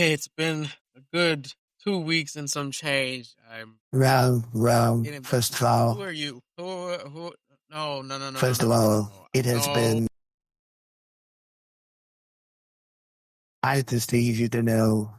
It's been a good 2 weeks and some change. I'm Round. getting back. First of all, Who are you? Who? No. first of all, it has been. I just need you to know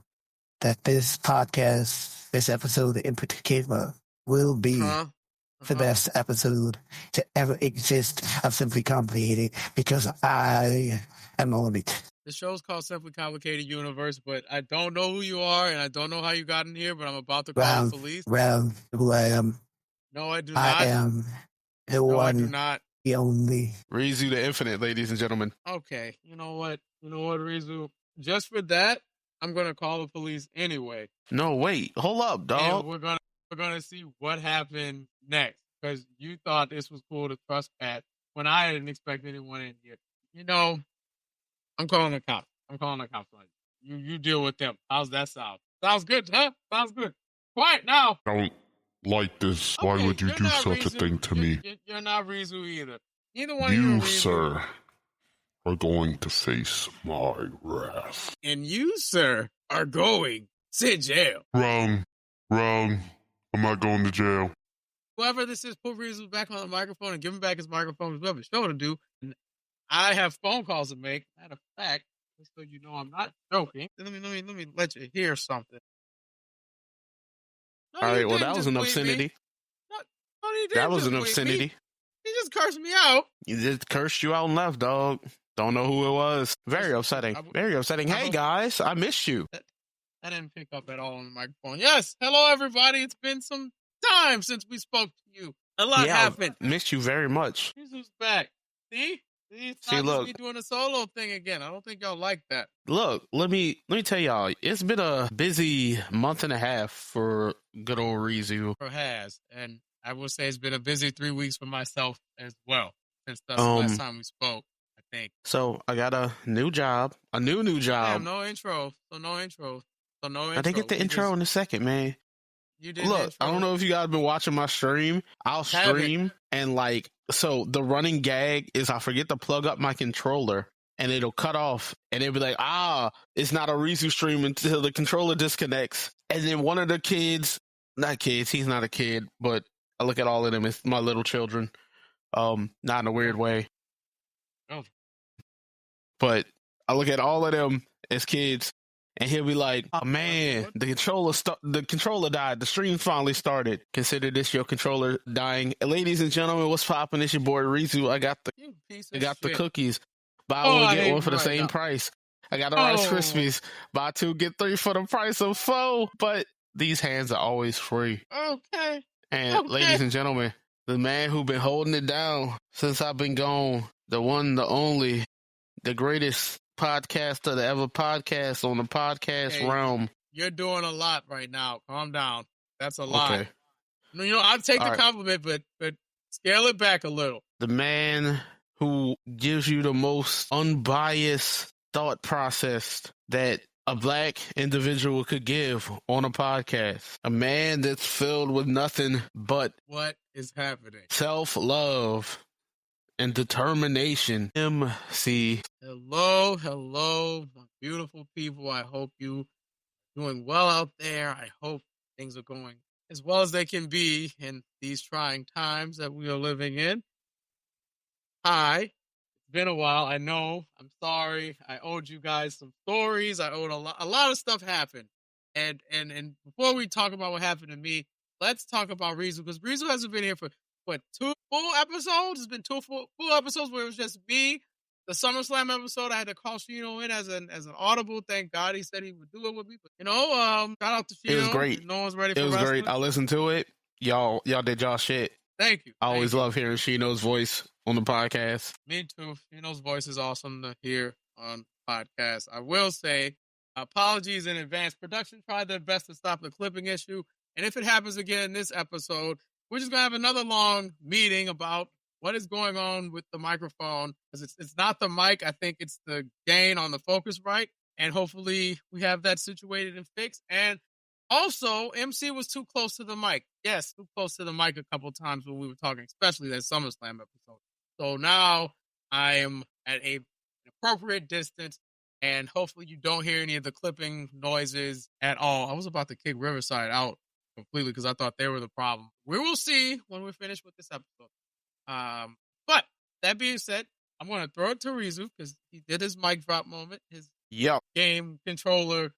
that this podcast, this episode in particular, will be the best episode to ever exist of Simply Complicated because I am on it. The show's called Simply Complicated Universe, but I don't know who you are and I don't know how you got in here, but I'm about to call the police. Who I am. No, I do not. I am the one. I do not. The only. Rizu the Infinite, ladies and gentlemen. Okay, you know what, Rizu? Just for that, I'm gonna call the police anyway. No, wait, hold up, dog. And we're gonna see what happened next because you thought this was cool to trespass when I didn't expect anyone in here. You know, I'm calling the cops. You deal with them. How's that sound? Sounds good, huh? Sounds good. Quiet now. I don't like this. Why would you do such a thing to me? You're not Rizu either. Neither one you, of you, sir, are going to face my wrath. And you, sir, are going to jail. Wrong. I'm not going to jail. Whoever this is, put Rizu back on the microphone and give him back his microphone. We have a show to do. And I have phone calls to make. Matter of fact, just so you know I'm not joking. Let me let you hear something. No, all right, well, that was an obscenity. That was an obscenity. He just cursed me out. He just cursed you out and left, dog. Don't know who it was. Very upsetting. Very upsetting. Hey, guys, I missed you. I didn't pick up at all on the microphone. Yes, hello, everybody. It's been some time since we spoke to you. A lot happened. I missed you very much. Jesus back. See, look, me doing a solo thing again. I don't think y'all like that. Look, let me tell y'all. It's been a busy month and a half for good old Rizu. It has, and I will say it's been a busy 3 weeks for myself as well since the last time we spoke. I think. So I got a new job, a new job. Damn, no intro. I didn't get the intro in a second, man. You did. Look, I don't know if you guys been watching my stream. I'll stream and so the running gag is I forget to plug up my controller and it'll cut off and it'll be like, it's not a Rizu stream until the controller disconnects. And then one of the kids, he's not a kid, but I look at all of them as my little children. Not in a weird way. Oh. But I look at all of them as kids. And he'll be like, "Oh man, the controller died. The stream finally started. Consider this your controller dying." Ladies and gentlemen, what's poppin'? It's your boy Rizu. I got the cookies. Buy one get one for the same price. I got the Rice Krispies. Buy two get three for the price of four. But these hands are always free. Okay. And ladies and gentlemen, the man who been holding it down since I've been gone, the one, the only, the greatest podcaster to ever podcast on the podcast realm. You're doing a lot right now. Calm down. That's a lot. Okay. I'll take the compliment, but scale it back a little. The man who gives you the most unbiased thought process that a black individual could give on a podcast. A man that's filled with nothing but what is happening? Self-love and determination. MC. Hello, my beautiful people. I hope you are doing well out there. I hope things are going as well as they can be in these trying times that we are living in. Hi. It's been a while. I know. I'm sorry. I owed you guys some stories. I owed a lot of stuff happened. And before we talk about what happened to me, let's talk about Rizu, because Rizu hasn't been here for 2 full episodes? It's been 2 full episodes where it was just me. The SummerSlam episode, I had to call Shino in as an audible. Thank God he said he would do it with me. But, shout out to Shino. It was great. No one's ready for wrestling. It was great. I listened to it. Y'all did y'all shit. Thank you. I always love hearing Shino's voice on the podcast. Me too. Shino's voice is awesome to hear on the podcast. I will say, apologies in advance. Production tried their best to stop the clipping issue. And if it happens again in this episode, we're just going to have another long meeting about what is going on with the microphone. Because it's not the mic. I think it's the gain on the Focusrite. And hopefully we have that situated and fixed. And also, MC was too close to the mic. Yes, too close to the mic a couple times when we were talking, especially that SummerSlam episode. So now I am at an appropriate distance. and hopefully you don't hear any of the clipping noises at all. I was about to kick Riverside out completely because I thought they were the problem. We will see when we finish with this episode. But that being said, I'm going to throw it to Rizu because he did his mic drop moment, his game controller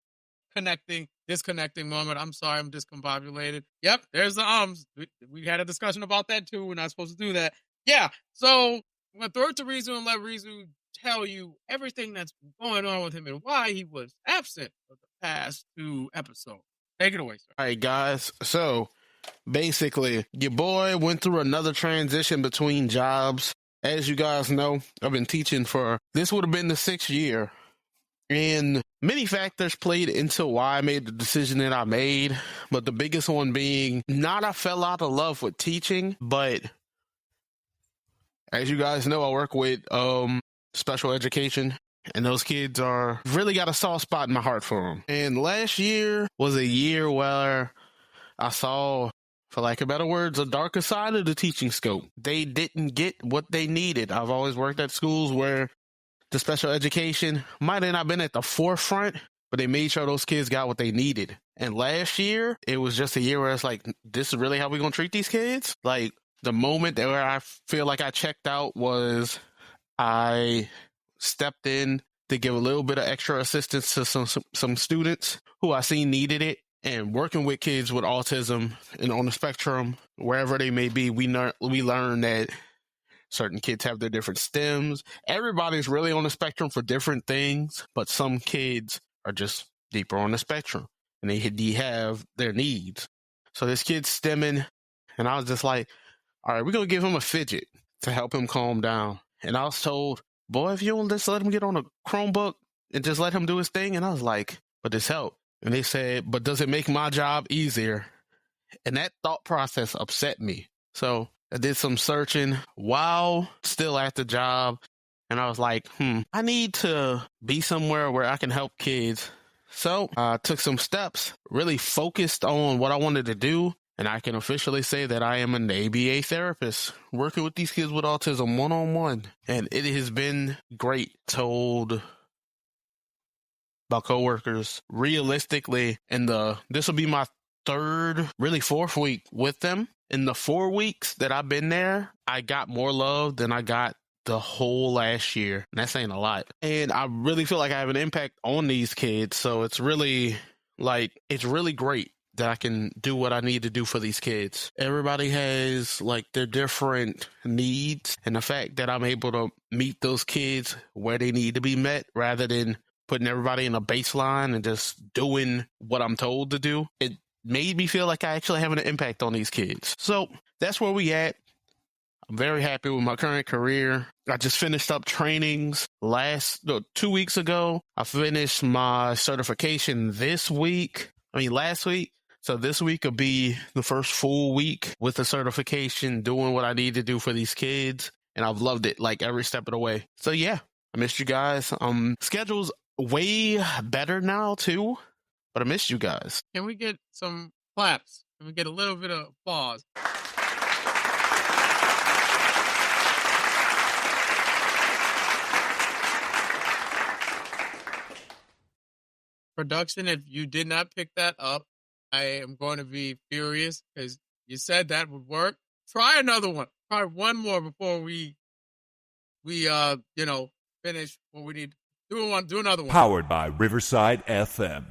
disconnecting moment. I'm sorry, I'm discombobulated. Yep, there's the ums. We had a discussion about that too. We're not supposed to do that. Yeah, so I'm going to throw it to Rizu and let Rizu tell you everything that's going on with him and why he was absent for the past 2 episodes. Take it away, sir. All right, guys. So basically, your boy went through another transition between jobs. As you guys know, I've been teaching this would have been the 6th year. And many factors played into why I made the decision that I made. But the biggest one being, not I fell out of love with teaching, but as you guys know, I work with special education. And those kids really got a soft spot in my heart for them. And last year was a year where I saw, for lack of better words, a darker side of the teaching scope. They didn't get what they needed. I've always worked at schools where the special education might have not been at the forefront, but they made sure those kids got what they needed. And last year, it was just a year where it's like, this is really how we're going to treat these kids? Like, the moment where I feel like I checked out was I stepped in to give a little bit of extra assistance to some students who I seen needed it. And working with kids with autism and on the spectrum, wherever they may be, we learn that certain kids have their different stems. Everybody's really on the spectrum for different things, but some kids are just deeper on the spectrum and they have their needs. So this kid's stemming, and I was just like, all right, we're going to give him a fidget to help him calm down. And I was told, boy, if you don't just let him get on a Chromebook and just let him do his thing. And I was like, but this help. And they said, but does it make my job easier? And that thought process upset me. So I did some searching while still at the job. And I was like, I need to be somewhere where I can help kids. So I took some steps, really focused on what I wanted to do. And I can officially say that I am an ABA therapist working with these kids with autism one-on-one. And it has been great. Told my coworkers, realistically, this will be my 3rd, really 4th week with them. In the 4 weeks that I've been there, I got more love than I got the whole last year. And that's saying a lot. And I really feel like I have an impact on these kids. So it's really great that I can do what I need to do for these kids. Everybody has their different needs. And the fact that I'm able to meet those kids where they need to be met rather than putting everybody in a baseline and just doing what I'm told to do, it made me feel like I actually have an impact on these kids. So that's where we at. I'm very happy with my current career. I just finished up trainings 2 weeks ago. I finished my certification last week. So this week will be the first full week with the certification, doing what I need to do for these kids. And I've loved it every step of the way. So yeah, I missed you guys. Schedule's way better now too, but I missed you guys. Can we get some claps? Can we get a little bit of applause? Production, if you did not pick that up, I am going to be furious because you said that would work. Try another one. Try one more before we finish what we need. Do another one. Powered by Riverside FM.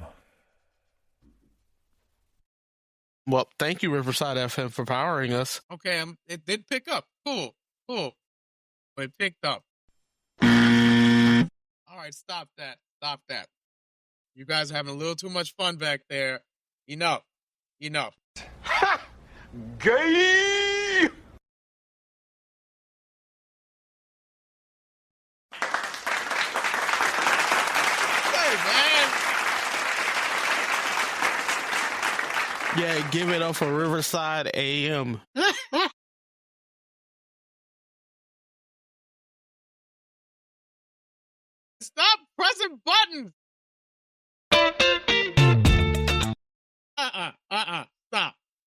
Well, thank you, Riverside FM, for powering us. Okay, it did pick up. Cool. But it picked up. All right, stop that. You guys are having a little too much fun back there. Enough. Ha! Gay! Yeah, give it up for Riverside AM. Stop pressing buttons.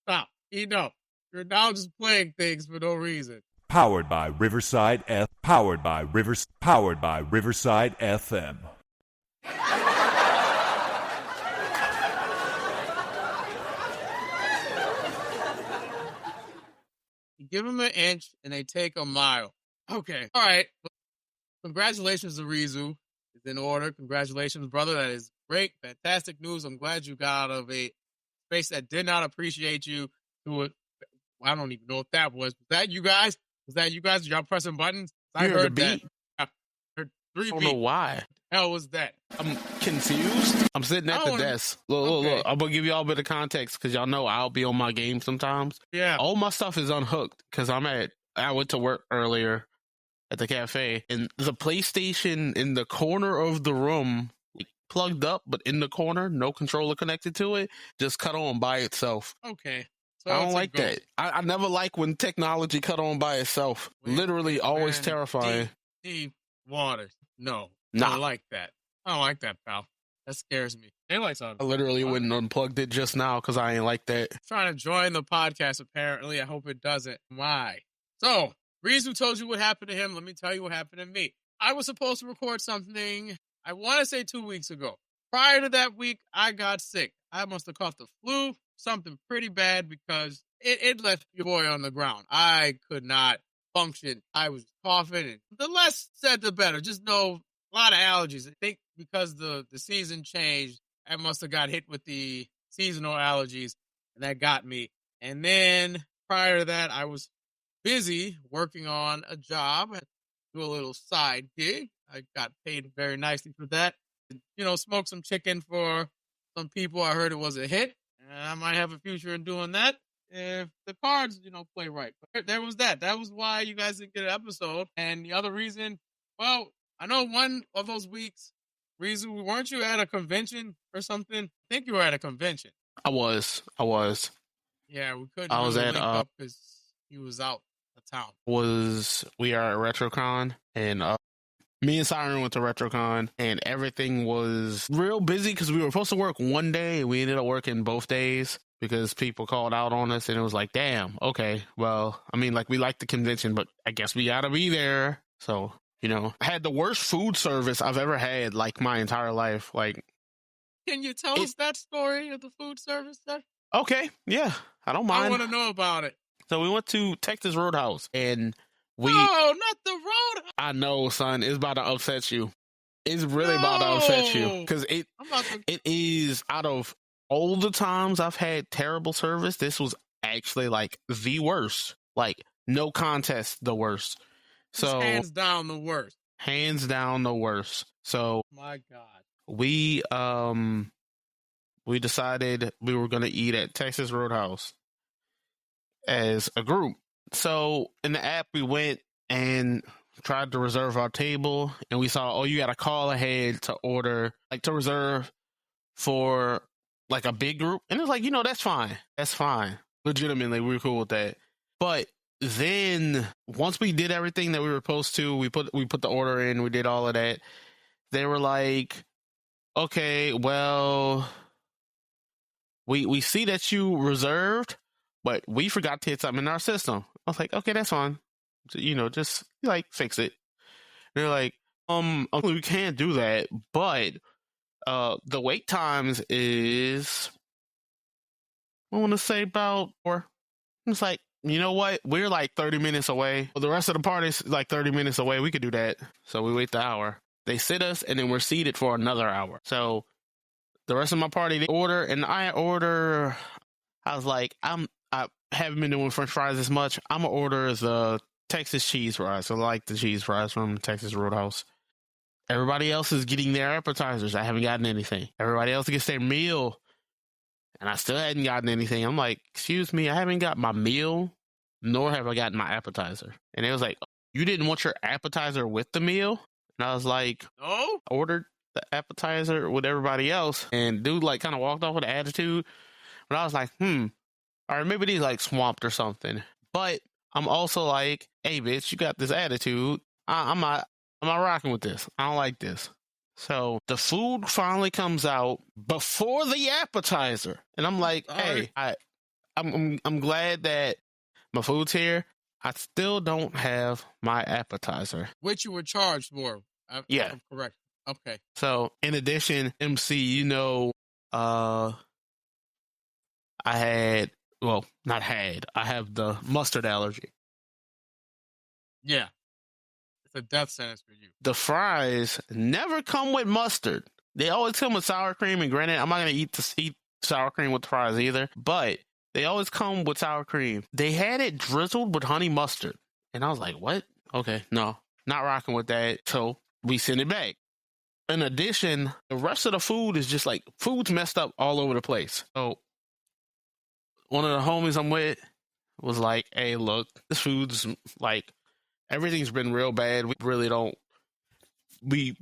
Stop. Enough. You're now just playing things for no reason. Powered by Riverside FM. give them an inch and they take a mile. Okay. All right. Congratulations to Rizu. It's in order. Congratulations, brother. That is great. Fantastic news. I'm glad you got out of a space that did not appreciate you to it. I don't even know if that was. Was that you guys? Y'all pressing buttons? I heard that. I heard 3 I don't know why. The hell was that? I'm confused. I'm sitting at the desk. Look. I'm going to give you all a bit of context because y'all know I'll be on my game sometimes. Yeah. All my stuff is unhooked because I went to work earlier at the cafe and the PlayStation in the corner of the room plugged up, but in the corner, no controller connected to it, just cut on by itself. Okay. So I don't like that. I never like when technology cut on by itself. Literally always terrifying. Deep water. No. Nah. I don't like that. I don't like that, pal. That scares me. Daylight's on. I literally went and unplugged it just now because I ain't like that. Trying to join the podcast, apparently. I hope it doesn't. Why? So, Rizu told you what happened to him. Let me tell you what happened to me. I was supposed to record something, I want to say 2 weeks ago. Prior to that week, I got sick. I must have caught the flu, something pretty bad, because it left your boy on the ground. I could not function. I was coughing, and the less said, the better. Just know a lot of allergies. I think because the season changed, I must have got hit with the seasonal allergies, and that got me. And then prior to that, I was busy working on a job. I do a little side gig. I got paid very nicely for that. Smoke some chicken for some people. I heard it was a hit. And I might have a future in doing that if the cards, play right. But there was that. That was why you guys didn't get an episode. And the other reason, well, I know one of those weeks, weren't you at a convention or something? I think you were at a convention. I was. Yeah, we couldn't. I was really at link up because he was out of town. We are at RetroCon, and me and Siren went to RetroCon, and everything was real busy because we were supposed to work one day, and we ended up working both days because people called out on us, and it was like, damn, okay, well, I mean, we like the convention, but I guess we gotta be there. So, I had the worst food service I've ever had, my entire life. Can you tell us that story of the food service? Okay, yeah, I don't mind. I want to know about it. So we went to Texas Roadhouse, and No, not the Roadhouse. I know, son. It's about to upset you. It's really about to upset you. Because it is, out of all the times I've had terrible service, this was actually, the worst. No contest, the worst. So hands down the worst. Hands down the worst. So my God. We decided we were going to eat at Texas Roadhouse as a group. So in the app, we went and tried to reserve our table, and we saw, you got to call ahead to order, to reserve for a big group. And it's that's fine. That's fine. Legitimately, we were cool with that. But then once we did everything that we were supposed to, we put the order in, we did all of that. They were like, okay, well, we see that you reserved, but we forgot to hit something in our system. I was like, okay, that's fine. Just fix it. They're like, we can't do that, but the wait times is, I want to say about 4. It's like, you know what? We're 30 minutes away. Well, the rest of the party's 30 minutes away. We could do that. So we wait the hour. They sit us, and then we're seated for another hour. So the rest of my party, they order, and I order. I was like, I haven't been doing French fries as much. I'm going to order the Texas cheese fries. I like the cheese fries from Texas Roadhouse. Everybody else is getting their appetizers. I haven't gotten anything. Everybody else gets their meal, and I still hadn't gotten anything. I'm like, excuse me, I haven't got my meal, nor have I gotten my appetizer. And it was like, you didn't want your appetizer with the meal? And I was like, no. I ordered the appetizer with everybody else, and dude kind of walked off with an attitude. But I was like, all right, maybe he's swamped or something. But I'm also like, hey, bitch, you got this attitude. I'm not rocking with this. I don't like this. So the food finally comes out before the appetizer, and I'm like, hey, I'm glad that my food's here. I still don't have my appetizer, which you were charged for. Yeah, I'm correct. Okay. So in addition, MC, I have the mustard allergy. Yeah. It's a death sentence for you. The fries never come with mustard. They always come with sour cream, and granted, I'm not going to eat sour cream with the fries either, but they always come with sour cream. They had it drizzled with honey mustard, and I was like, what? Okay, no, not rocking with that, so we sent it back. In addition, the rest of the food is just like, food's messed up all over the place. So one of the homies I'm with was like, hey, look, this food's like, everything's been real bad. We really don't, we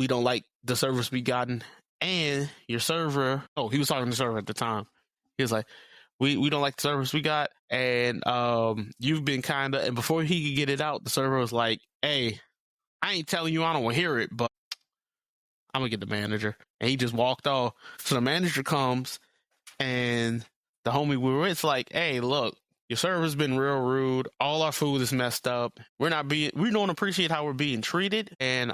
don't like the service we gotten. And your server, he was talking to the server at the time. He was like, we don't like the service we got. And you've been kind of, and before he could get it out, the server was like, hey, I ain't telling you I don't want to hear it, but I'm going to get the manager. And he just walked off. So the manager comes, and the homie we were with, like, hey, look, your server's been real rude. All our food is messed up. We don't appreciate how we're being treated. And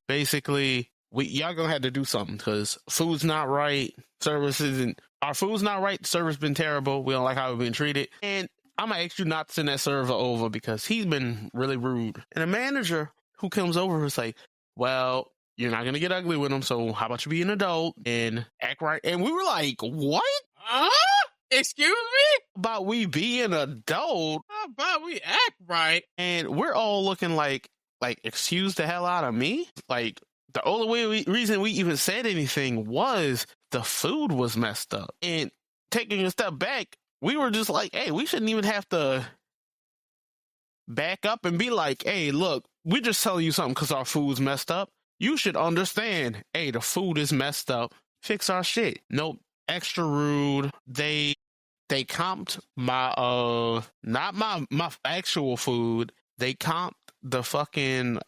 basically, y'all gonna have to do something, because food's not right. Our food's not right. The server's been terrible. We don't like how we're being treated. And I'm gonna ask you not to send that server over because he's been really rude. And the manager who comes over is like, well, you're not gonna get ugly with him, so how about you be an adult and act right? And we were like, what? Excuse me? About we be an adult? How about we act right? And we're all looking like, excuse the hell out of me? Like, the only reason we even said anything was the food was messed up. And taking a step back, we were just like, hey, we shouldn't even have to back up and be like, hey, look, we're just telling you something because our food's messed up. You should understand, hey, the food is messed up. Fix our shit. Nope. Extra rude. They comped my not my actual food. They comped the fucking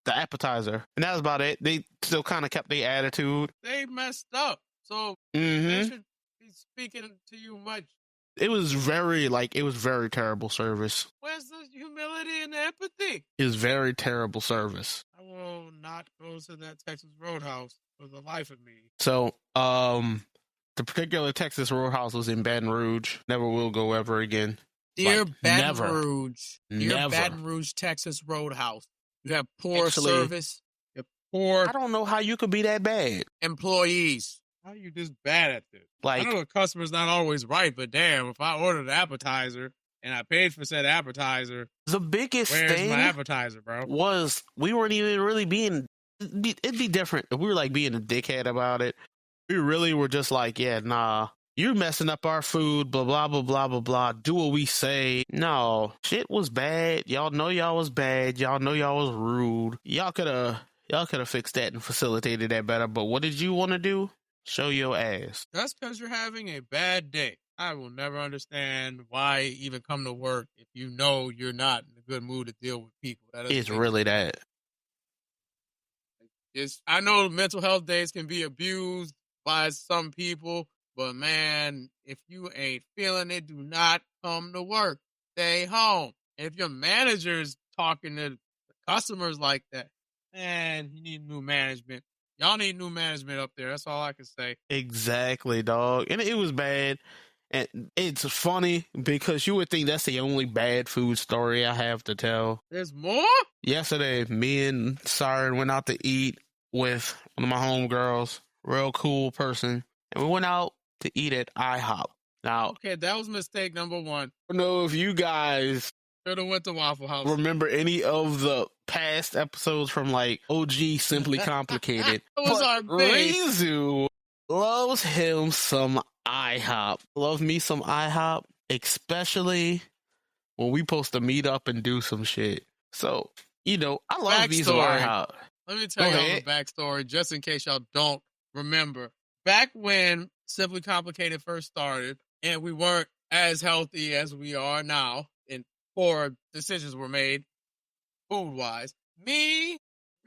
the appetizer, and that was about it. They still kind of kept their attitude. They messed up, so they should be speaking to you much. It was very terrible service. Where's the humility and the empathy? It was very terrible service. I will not go to that Texas Roadhouse for the life of me. So, the particular Texas Roadhouse was in Baton Rouge. Never will go ever again. Dear Baton Rouge, Texas Roadhouse. You have poor service. You have poor. I don't know how you could be that bad. Employees. How are you just bad at this? Like, I know the customer's not always right, but damn, if I ordered an appetizer and I paid for said appetizer, the biggest where's thing my appetizer, bro? Was we weren't even really being. It'd be different if we were like being a dickhead about it. We really were just like, yeah, nah, you're messing up our food, blah, blah, blah, blah, blah, blah. Do what we say. No, shit was bad. Y'all know y'all was bad. Y'all know y'all was rude. Y'all could have fixed that and facilitated that better. But what did you want to do? Show your ass. That's because you're having a bad day. I will never understand why even come to work if you know you're not in a good mood to deal with people. It's really that. I know mental health days can be abused by some people, but man, if you ain't feeling it, do not come to work. Stay home. And if your manager's talking to the customers like that, man, you need new management. Y'all need new management up there. That's all I can say. Exactly, dog. And it was bad. And it's funny because you would think that's the only bad food story I have to tell. There's more? Yesterday, me and Siren went out to eat with one of my homegirls. Real cool person. And we went out to eat at IHOP. Now, okay, that was mistake number one. I don't know if you guys should have went to Waffle House. Remember any of the past episodes from like OG Simply Complicated? That was our base. Rizu loves him some IHOP. Love me some IHOP, especially when we supposed to meet up and do some shit. So, I love me some IHOP. Let me tell y'all the backstory, just in case y'all don't remember. Back when Simply Complicated first started, and we weren't as healthy as we are now, and poor decisions were made food-wise, me,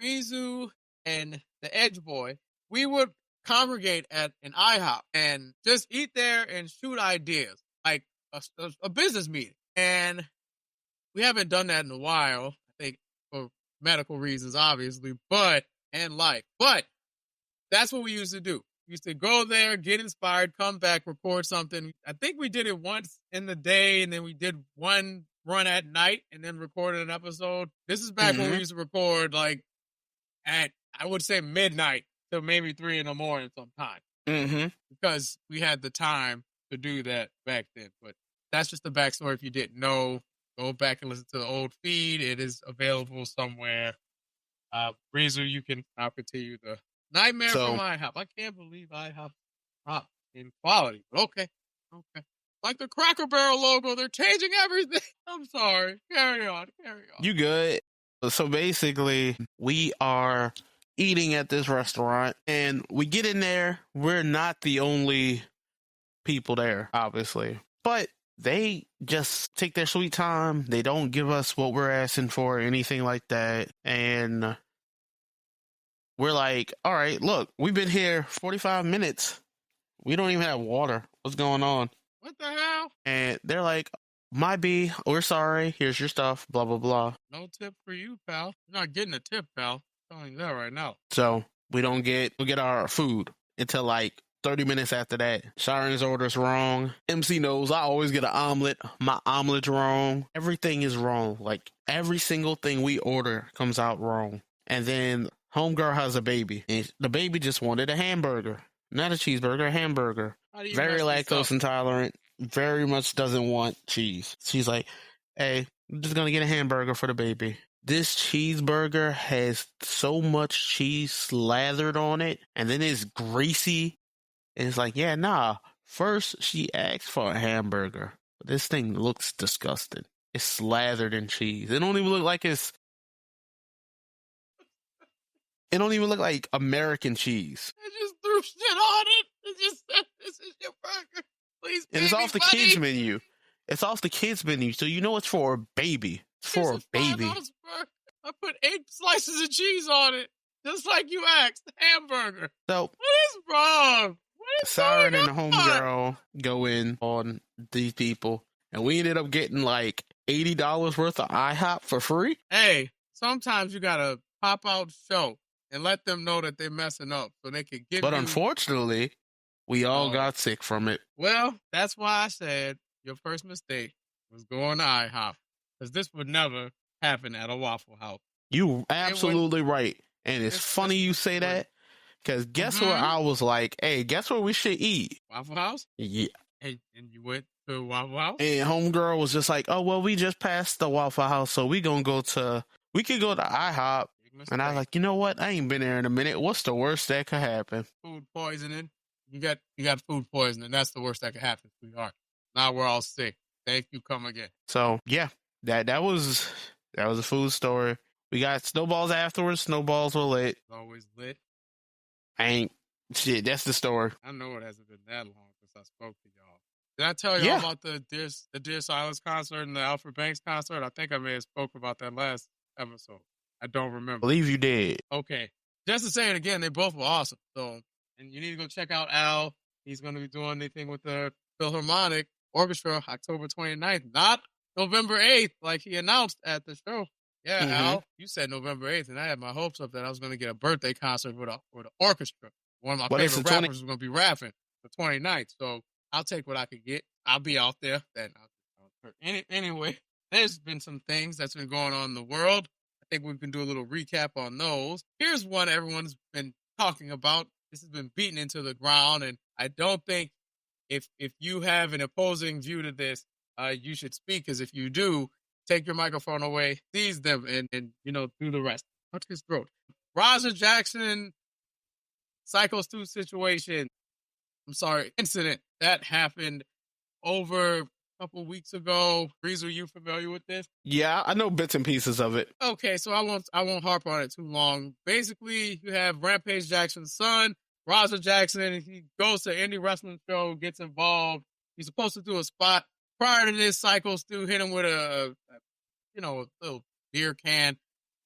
Rizu, and the Edge Boy, we would congregate at an IHOP and just eat there and shoot ideas, like a business meeting. And we haven't done that in a while, I think, for medical reasons, obviously, and life. But that's what we used to do. We used to go there, get inspired, come back, record something. I think we did it once in the day, and then we did one run at night and then recorded an episode. This is back when we used to record like at, I would say, midnight till maybe 3 a.m. sometimes. Because we had the time to do that back then. But that's just the backstory. If you didn't know, go back and listen to the old feed. It is available somewhere. Breezer, you can now continue the nightmare from IHOP. I can't believe IHOP dropped in quality. But okay. Like the Cracker Barrel logo, they're changing everything. I'm sorry. Carry on. You good? So basically, we are eating at this restaurant, and we get in there. We're not the only people there, obviously, but they just take their sweet time. They don't give us what we're asking for or anything like that. And we're like, all right, look, we've been here 45 minutes. We don't even have water. What's going on? What the hell? And they're like, my B, we're sorry. Here's your stuff, blah, blah, blah. No tip for you, pal. You're not getting a tip, pal. I'm telling you that right now. So we'll get our food until like 30 minutes after that. Sharon's order's wrong. MC knows I always get an omelet. My omelet's wrong. Everything is wrong. Like every single thing we order comes out wrong. And then homegirl has a baby. And the baby just wanted a hamburger. Not a cheeseburger, a hamburger. Very lactose intolerant. Very much doesn't want cheese. She's like, hey, I'm just going to get a hamburger for the baby. This cheeseburger has so much cheese slathered on it. And then it's greasy. And it's like, yeah, nah. First, she asked for a hamburger. But this thing looks disgusting. It's slathered in cheese. It don't even look like It don't even look like American cheese. It just threw shit on it. It just said, this is your burger. Please, and it's off the kids menu. It's off the kids menu, so you know it's for a baby. It's for a baby. I put 8 slices of cheese on it, just like you asked. Hamburger. So what is wrong? Siren and the homegirl go in on these people, and we ended up getting like $80 worth of IHOP for free. Hey, sometimes you gotta pop out show and let them know that they're messing up, so they can get. But unfortunately, we all got sick from it. Well, that's why I said your first mistake was going to IHOP, because this would never happen at a Waffle House. You absolutely right. And it's funny you say that, because guess where I was like, hey, guess where we should eat? Waffle House? Yeah. And you went to Waffle House? And homegirl was just like, oh, well, we just passed the Waffle House, so we could go to IHOP. And I was like, you know what? I ain't been there in a minute. What's the worst that could happen? Food poisoning. You got food poisoning. That's the worst that could happen, sweetheart. Now we're all sick. Thank you. Come again. So yeah, that was a food story. We got snowballs afterwards. Snowballs were lit. Always lit. That's the story. I know it hasn't been that long since I spoke to y'all. Did I tell y'all about the Dear Silence concert and the Alfred Banks concert? I think I may have spoke about that last episode. I don't remember. I believe you did. Okay. Just to say it again, they both were awesome. So, and you need to go check out Al. He's going to be doing anything with the Philharmonic Orchestra October 29th, not November 8th, like he announced at the show. Yeah, Al, you said November 8th, and I had my hopes up that I was going to get a birthday concert with the orchestra. One of my favorite rappers was going to be rapping the 29th. So I'll take what I could get. I'll be out there. Anyway, there's been some things that's been going on in the world. I think we can do a little recap on those. Here's one everyone's been talking about. This has been beaten into the ground, and I don't think if you have an opposing view to this, you should speak, because if you do, take your microphone away, seize them, and do the rest. Touch his throat. Roger Jackson, Psycho Stu situation. Incident that happened over a couple weeks ago. Breeze, are you familiar with this? Yeah, I know bits and pieces of it. Okay, so I won't harp on it too long. Basically, you have Rampage Jackson's son, Roger Jackson. He goes to an indie wrestling show, gets involved. He's supposed to do a spot. Prior to this, Psycho Stu hit him with a little beer can,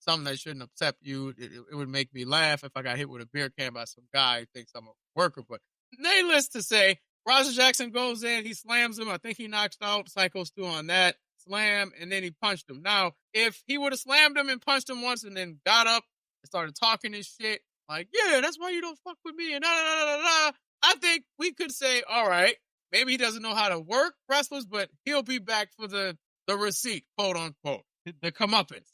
something that shouldn't upset you. It would make me laugh if I got hit with a beer can by some guy who thinks I'm a worker. But needless to say, Roger Jackson goes in, he slams him. I think he knocks out Psycho Stu on that slam, and then he punched him. Now, if he would have slammed him and punched him once and then got up and started talking his shit, like, yeah, that's why you don't fuck with me, and I think we could say, all right, maybe he doesn't know how to work wrestlers, but he'll be back for the the receipt, quote unquote, the comeuppance,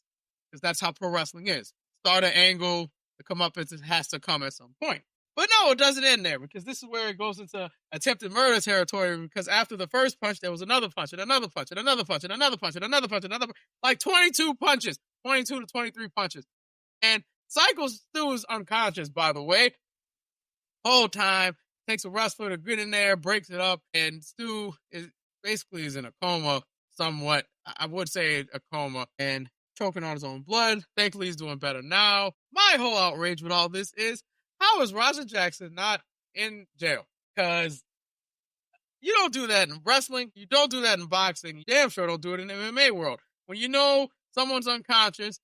because that's how pro wrestling is. Start an angle, the comeuppance has to come at some point. But no, it doesn't end there, because this is where it goes into attempted murder territory, because after the first punch, there was another punch, and another punch, and another punch, and another punch, and another punch, and another, like 22 punches, 22 to 23 punches. And Psycho Stu is unconscious, by the way, whole time. Takes a wrestler to get in there, breaks it up, and Stu is in a coma, somewhat. I would say a coma, and choking on his own blood. Thankfully, he's doing better now. My whole outrage with all this is, how is Roger Jackson not in jail? Because you don't do that in wrestling. You don't do that in boxing. You damn sure don't do it in the MMA world. When you know someone's unconscious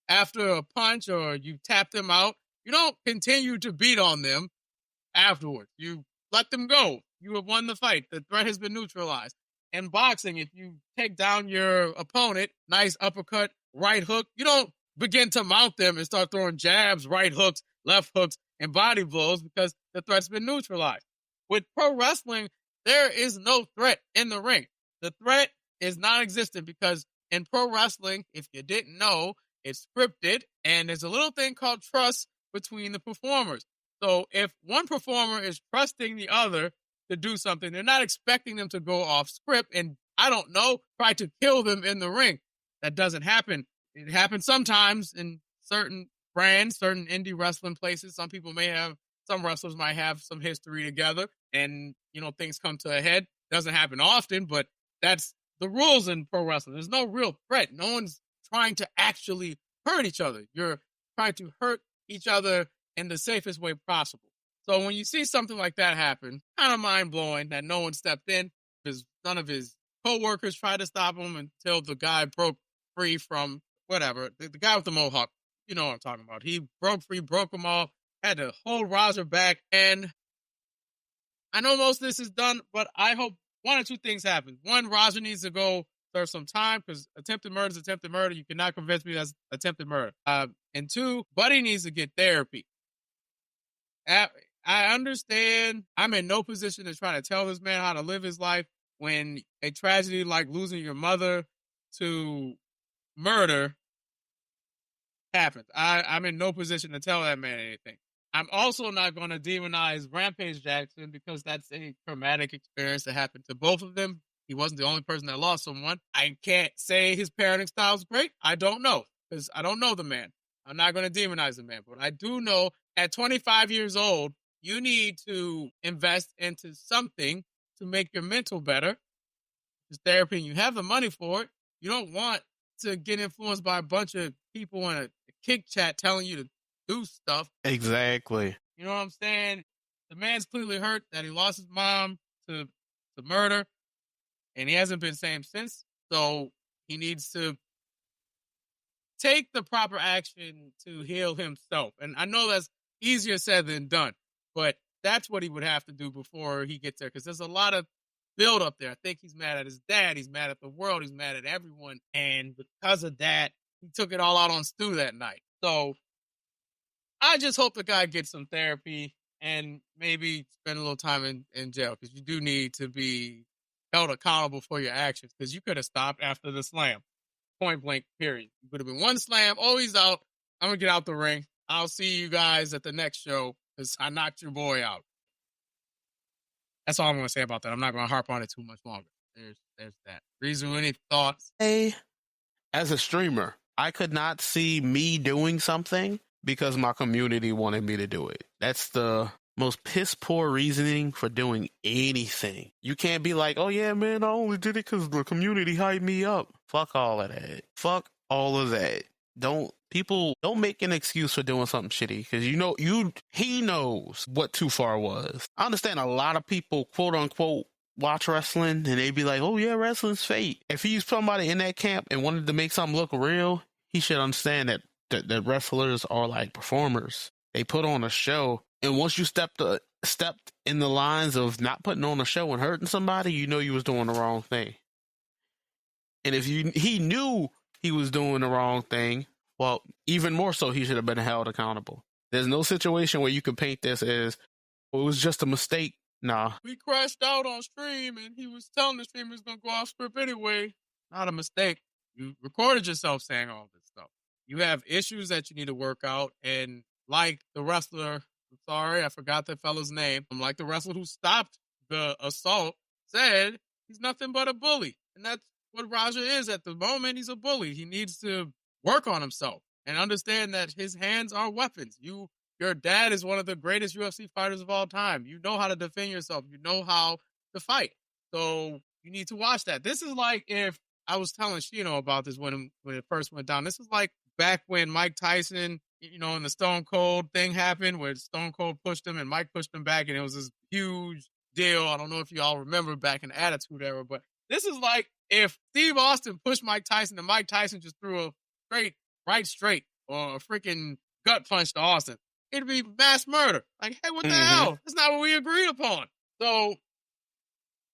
after a punch or you tap them out, you don't continue to beat on them afterwards. You let them go. You have won the fight. The threat has been neutralized. In boxing, if you take down your opponent, nice uppercut, right hook, you don't begin to mount them and start throwing jabs, right hooks, left hooks, and body blows, because the threat's been neutralized. With pro wrestling, there is no threat in the ring. The threat is non-existent, because in pro wrestling, if you didn't know, it's scripted, and there's a little thing called trust between the performers. So if one performer is trusting the other to do something, they're not expecting them to go off script and, I don't know, try to kill them in the ring. That doesn't happen. It happens sometimes in certain brands, certain indie wrestling places. Some wrestlers might have some history together, and, things come to a head. Doesn't happen often, but that's the rules in pro wrestling. There's no real threat. No one's trying to actually hurt each other. You're trying to hurt each other in the safest way possible. So when you see something like that happen, kind of mind-blowing that no one stepped in, because none of his co-workers tried to stop him until the guy broke free from whatever. The guy with the mohawk, you know what I'm talking about. He broke free, broke them all, had to hold Roger back. And I know most of this is done, but I hope one or two things happen. One, Roger needs to go serve some time, because attempted murder is attempted murder. You cannot convince me that's attempted murder. And two, Buddy needs to get therapy. I understand I'm in no position to try to tell this man how to live his life when a tragedy like losing your mother to murder happens. I'm in no position to tell that man anything. I'm also not going to demonize Rampage Jackson, because that's a traumatic experience that happened to both of them. He wasn't the only person that lost someone. I can't say his parenting style is great. I don't know, because I don't know the man. I'm not going to demonize the man, but I do know at 25 years old, you need to invest into something to make your mental better. It's therapy, and you have the money for it. You don't want to get influenced by a bunch of people in a kick chat telling you to do stuff. Exactly. You know what I'm saying? The man's clearly hurt that he lost his mom to murder, and he hasn't been same since. So he needs to take the proper action to heal himself. And I know that's easier said than done, but that's what he would have to do before he gets there, because there's a lot of build up there. I think he's mad at his dad. He's mad at the world. He's mad at everyone. And because of that, he took it all out on Stu that night. So I just hope the guy gets some therapy and maybe spend a little time in jail, because you do need to be held accountable for your actions, because you could have stopped after the slam. Point blank, period. You could have been one slam. Oh, he's out. I'm going to get out the ring. I'll see you guys at the next show, because I knocked your boy out. That's all I'm going to say about that. I'm not going to harp on it too much longer. There's that. Reason, any thoughts? Hey, as a streamer, I could not see me doing something because my community wanted me to do it. That's the most piss poor reasoning for doing anything. You can't be like, oh yeah, man, I only did it because the community hyped me up. Fuck all of that. Fuck all of that. Don't make an excuse for doing something shitty, because he knows what too far was. I understand a lot of people, quote unquote, watch wrestling and they be like, oh yeah, wrestling's fake. If he's somebody in that camp and wanted to make something look real, he should understand that wrestlers are like performers. They put on a show, and once you stepped in the lines of not putting on a show and hurting somebody, you know you was doing the wrong thing. And if he knew he was doing the wrong thing, well, even more so, he should have been held accountable. There's no situation where you can paint this as, well, it was just a mistake. Nah. We crashed out on stream, and he was telling the stream he was going to go off script anyway. not a mistake. You recorded yourself saying all this stuff. You have issues that you need to work out. And like the wrestler, I'm sorry, I forgot the fellow's name. Like the wrestler who stopped the assault said, he's nothing but a bully. And that's what Raja is at the moment. He's a bully. He needs to work on himself and understand that his hands are weapons. Your dad is one of the greatest UFC fighters of all time. You know how to defend yourself. You know how to fight. So you need to watch that. This is like if I was telling Shino about this when it first went down. This is like back when Mike Tyson, and the Stone Cold thing happened where Stone Cold pushed him and Mike pushed him back, and it was this huge deal. I don't know if you all remember back in the Attitude Era, but this is like if Steve Austin pushed Mike Tyson and Mike Tyson just threw a straight or a freaking gut punch to Austin. It'd be mass murder. Like, hey, what the hell? That's not what we agreed upon. So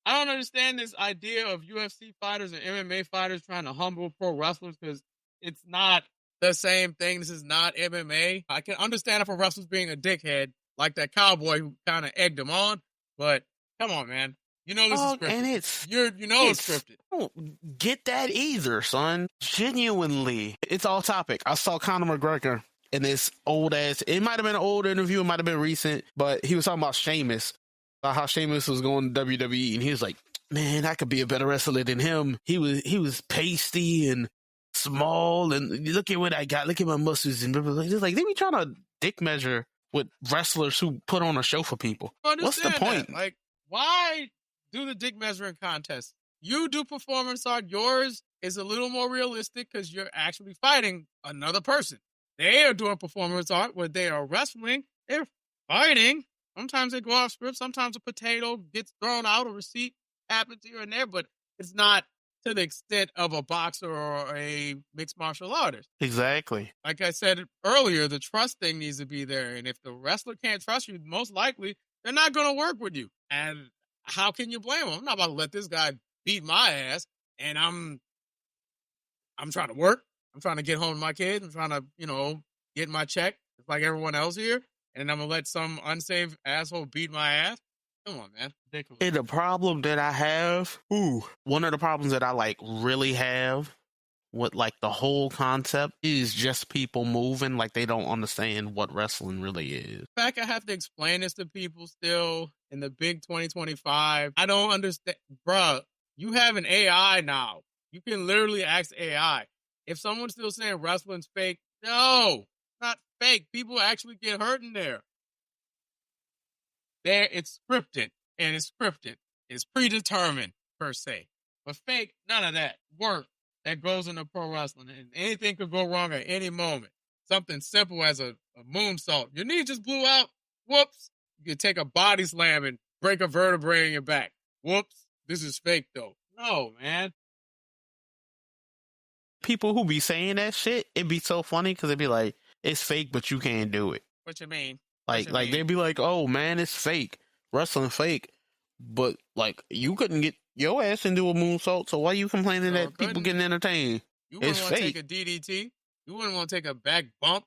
I don't understand this idea of UFC fighters and MMA fighters trying to humble pro wrestlers because it's not the same thing. This is not MMA. I can understand if a wrestler's being a dickhead, like that cowboy who kind of egged him on, but come on, man. This is scripted. And it's scripted. I don't get that either, son. Genuinely. It's all topic. I saw Conor McGregor in this old ass, it might have been an old interview, it might have been recent, but he was talking about Sheamus. About how Sheamus was going to WWE, and he was like, man, I could be a better wrestler than him. He was pasty and small, and look at what I got. Look at my muscles. And just like, they be trying to dick measure with wrestlers who put on a show for people. What's the point? That. Like, why do the dick measuring contest? You do performance art. Yours is a little more realistic because you're actually fighting another person. They are doing performance art where they are wrestling. They're fighting. Sometimes they go off script. Sometimes a potato gets thrown out. A receipt happens here and there, but it's not to the extent of a boxer or a mixed martial artist. Exactly. Like I said earlier, the trust thing needs to be there. And if the wrestler can't trust you, most likely they're not going to work with you. And how can you blame them? I'm not about to let this guy beat my ass. And I'm trying to work. I'm trying to get home to my kids. I'm trying to, get my check just like everyone else here. And I'm going to let some unsaved asshole beat my ass? Come on, man. Ridiculous. And the problem that I have, one of the problems that I really have with the whole concept is just people moving like they don't understand what wrestling really is. In fact, I have to explain this to people still in the big 2025. I don't understand. Bruh, you have an AI now. You can literally ask AI. If someone's still saying wrestling's fake, no. Not fake. People actually get hurt in there. It's scripted, and it's scripted. It's predetermined, per se. But fake, none of that. Work that goes into pro wrestling. And anything could go wrong at any moment. Something simple as a moonsault. Your knee just blew out. Whoops. You could take a body slam and break a vertebrae in your back. Whoops. This is fake, though. No, man. People who be saying that shit, it'd be so funny because it'd be like, it's fake, but you can't do it. What you mean? They'd be like, oh, man, it's fake. Wrestling fake. But, you couldn't get your ass into a moonsault, so why you complaining that people getting entertained? You wouldn't want to take a DDT. You wouldn't want to take a back bump.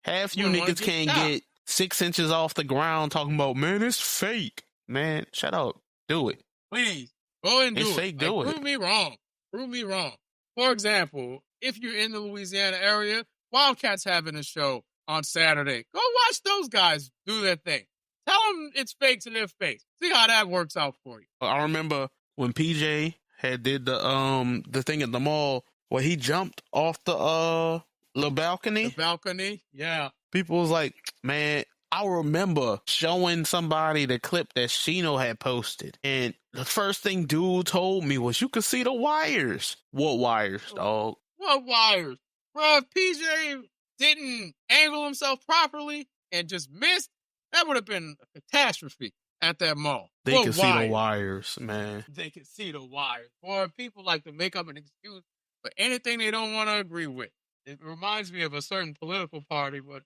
Half you niggas can't get 6 inches off the ground talking about, man, it's fake. Man, shut up. Do it. Please, go and do it. It's fake, do it. Prove me wrong. Prove me wrong. For example, if you're in the Louisiana area, Wildcats having a show on Saturday. Go watch those guys do their thing. Tell them it's fake to their face. See how that works out for you. I remember when PJ had did the thing at the mall where he jumped off the balcony. The balcony, yeah. People was like, man, I remember showing somebody the clip that Shino had posted. And the first thing dude told me was, you could see the wires. What wires, dog? What wires? Bro, if PJ didn't angle himself properly and just missed, that would have been a catastrophe at that mall. They can see the wires, man. They can see the wires. Boy, people like to make up an excuse for anything they don't want to agree with. It reminds me of a certain political party, but,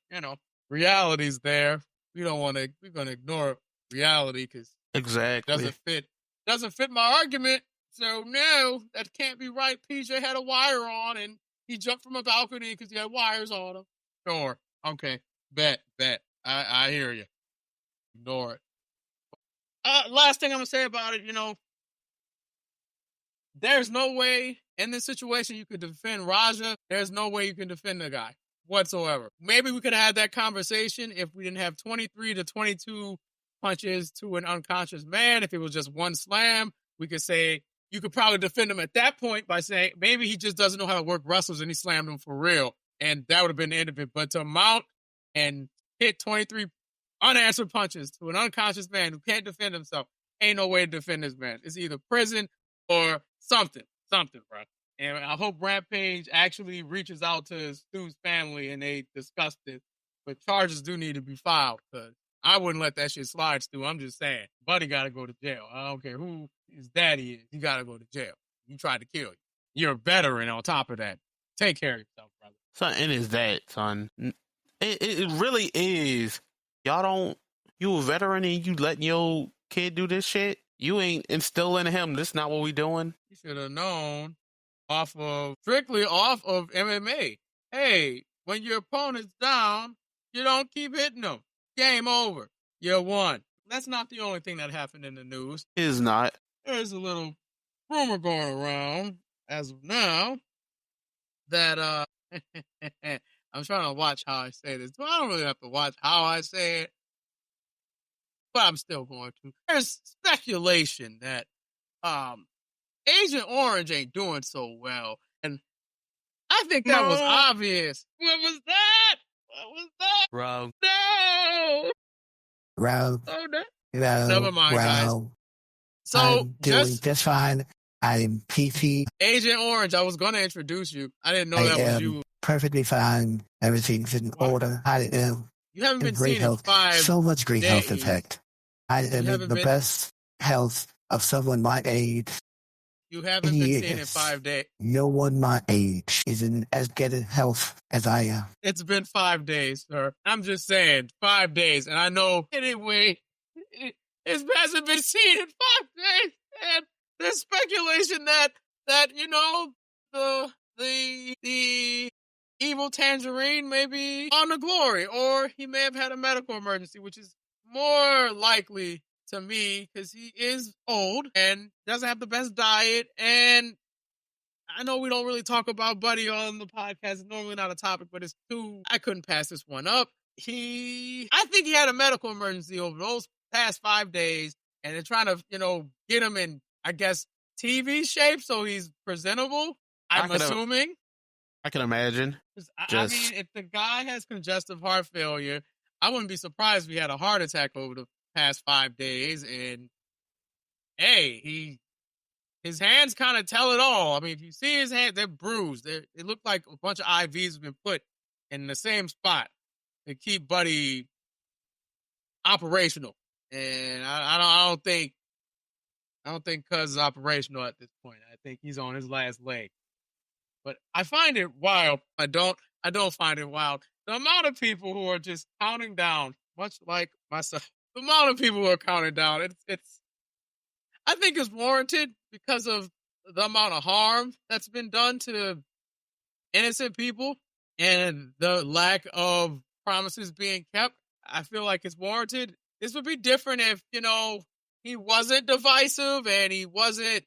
reality's there. We're going to ignore reality because exactly it doesn't fit my argument. So, no, that can't be right. PJ had a wire on and he jumped from a balcony because he had wires on him. Sure. Okay. Bet. I hear you. Ignore it. Last thing I'm going to say about it, there's no way in this situation, you could defend Raja. There's no way you can defend the guy whatsoever. Maybe we could have had that conversation if we didn't have 23 to 22 punches to an unconscious man. If it was just one slam, we could say you could probably defend him at that point by saying maybe he just doesn't know how to work wrestlers and he slammed him for real. And that would have been the end of it. But to mount and hit 23 unanswered punches to an unconscious man who can't defend himself, ain't no way to defend this man. It's either prison or something, bro. And I hope Rampage actually reaches out to Stu's family and they discuss this. But charges do need to be filed because I wouldn't let that shit slide, Stu. I'm just saying. Buddy got to go to jail. I don't care who his daddy is. You got to go to jail. He tried to kill you. You're a veteran on top of that. Take care of yourself, brother. Son, it is that, son. It really is. You a veteran and you letting your kid do this shit? You ain't instilling in him. This not what we doing. You should have known strictly off of MMA. Hey, when your opponent's down, you don't keep hitting them. Game over. You won. That's not the only thing that happened in the news. It is not. There's a little rumor going around as of now that I'm trying to watch how I say this. Well, I don't really have to watch how I say it, but I'm still going to. There's speculation that Agent Orange ain't doing so well, and I think that was obvious. What was that? Bro. No. Round. Oh, no. Round. Never mind, guys. So I'm doing just fine. I'm PT. Agent Orange, I was going to introduce you. I didn't know that was you. Perfectly fine. Everything's in order. I am. You haven't been great seen health. in 5 So much great days. health, in fact. I am in the best health of someone my age. You haven't been seen in 5 days. No one my age is in as good a health as I am. It's been 5 days, sir. I'm just saying, 5 days. And I know, anyway, it hasn't been seen in 5 days. And there's speculation that you know, the evil Tangerine may be on the glory, or he may have had a medical emergency, which is more likely to me because he is old and doesn't have the best diet. And I know we don't really talk about Buddy on the podcast. It's normally not a topic, but I couldn't pass this one up. I think he had a medical emergency over those past 5 days, and they're trying to, get him in, I guess, TV shape so he's presentable. I'm assuming. I can imagine. I mean, if the guy has congestive heart failure, I wouldn't be surprised if he had a heart attack over the past 5 days. And hey, his hands kind of tell it all. I mean, if you see his hands, they're bruised. It looked like a bunch of IVs have been put in the same spot to keep Buddy operational. And I don't think Cuz is operational at this point. I think he's on his last leg. But I find it wild. I don't find it wild. The amount of people who are just counting down, much like myself, the amount of people who are counting down, I think it's warranted because of the amount of harm that's been done to innocent people and the lack of promises being kept. I feel like it's warranted. This would be different if, he wasn't divisive and he wasn't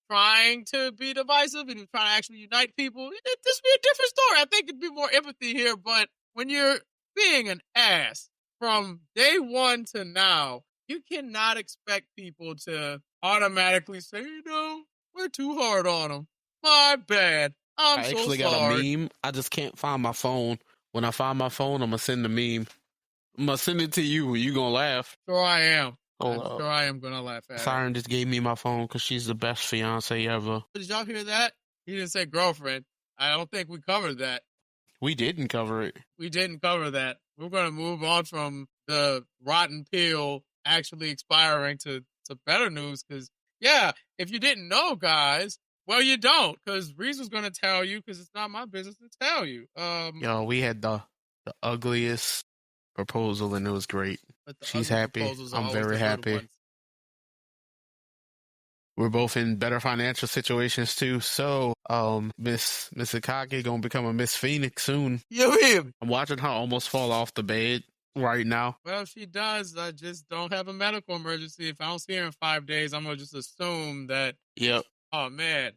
trying to be divisive and he was trying to actually unite people. This would be a different story. I think it'd be more empathy here. But when you're being an ass from day one to now, you cannot expect people to automatically say, we're too hard on them. My bad. I actually got a meme. I just can't find my phone. When I find my phone, I'm going to send the meme. I'm going to send it to you. You going to laugh. Sure I am. I'm sure I am going to laugh at Siren just gave me my phone because she's the best fiance ever. Did y'all hear that? He didn't say girlfriend. I don't think we covered that. We didn't cover it. We didn't cover that. We're going to move on from the rotten pill actually expiring to better news because, if you didn't know, guys, well, you don't because Reese was going to tell you because it's not my business to tell you. We had the ugliest proposal and it was great. She's happy. I'm very happy. We're both in better financial situations too. So, Miss Akagi gonna become a Miss Phoenix soon. I'm watching her almost fall off the bed right now. Well, if she does, I just don't have a medical emergency. If I don't see her in 5 days, I'm gonna just assume that. Yep. Oh man,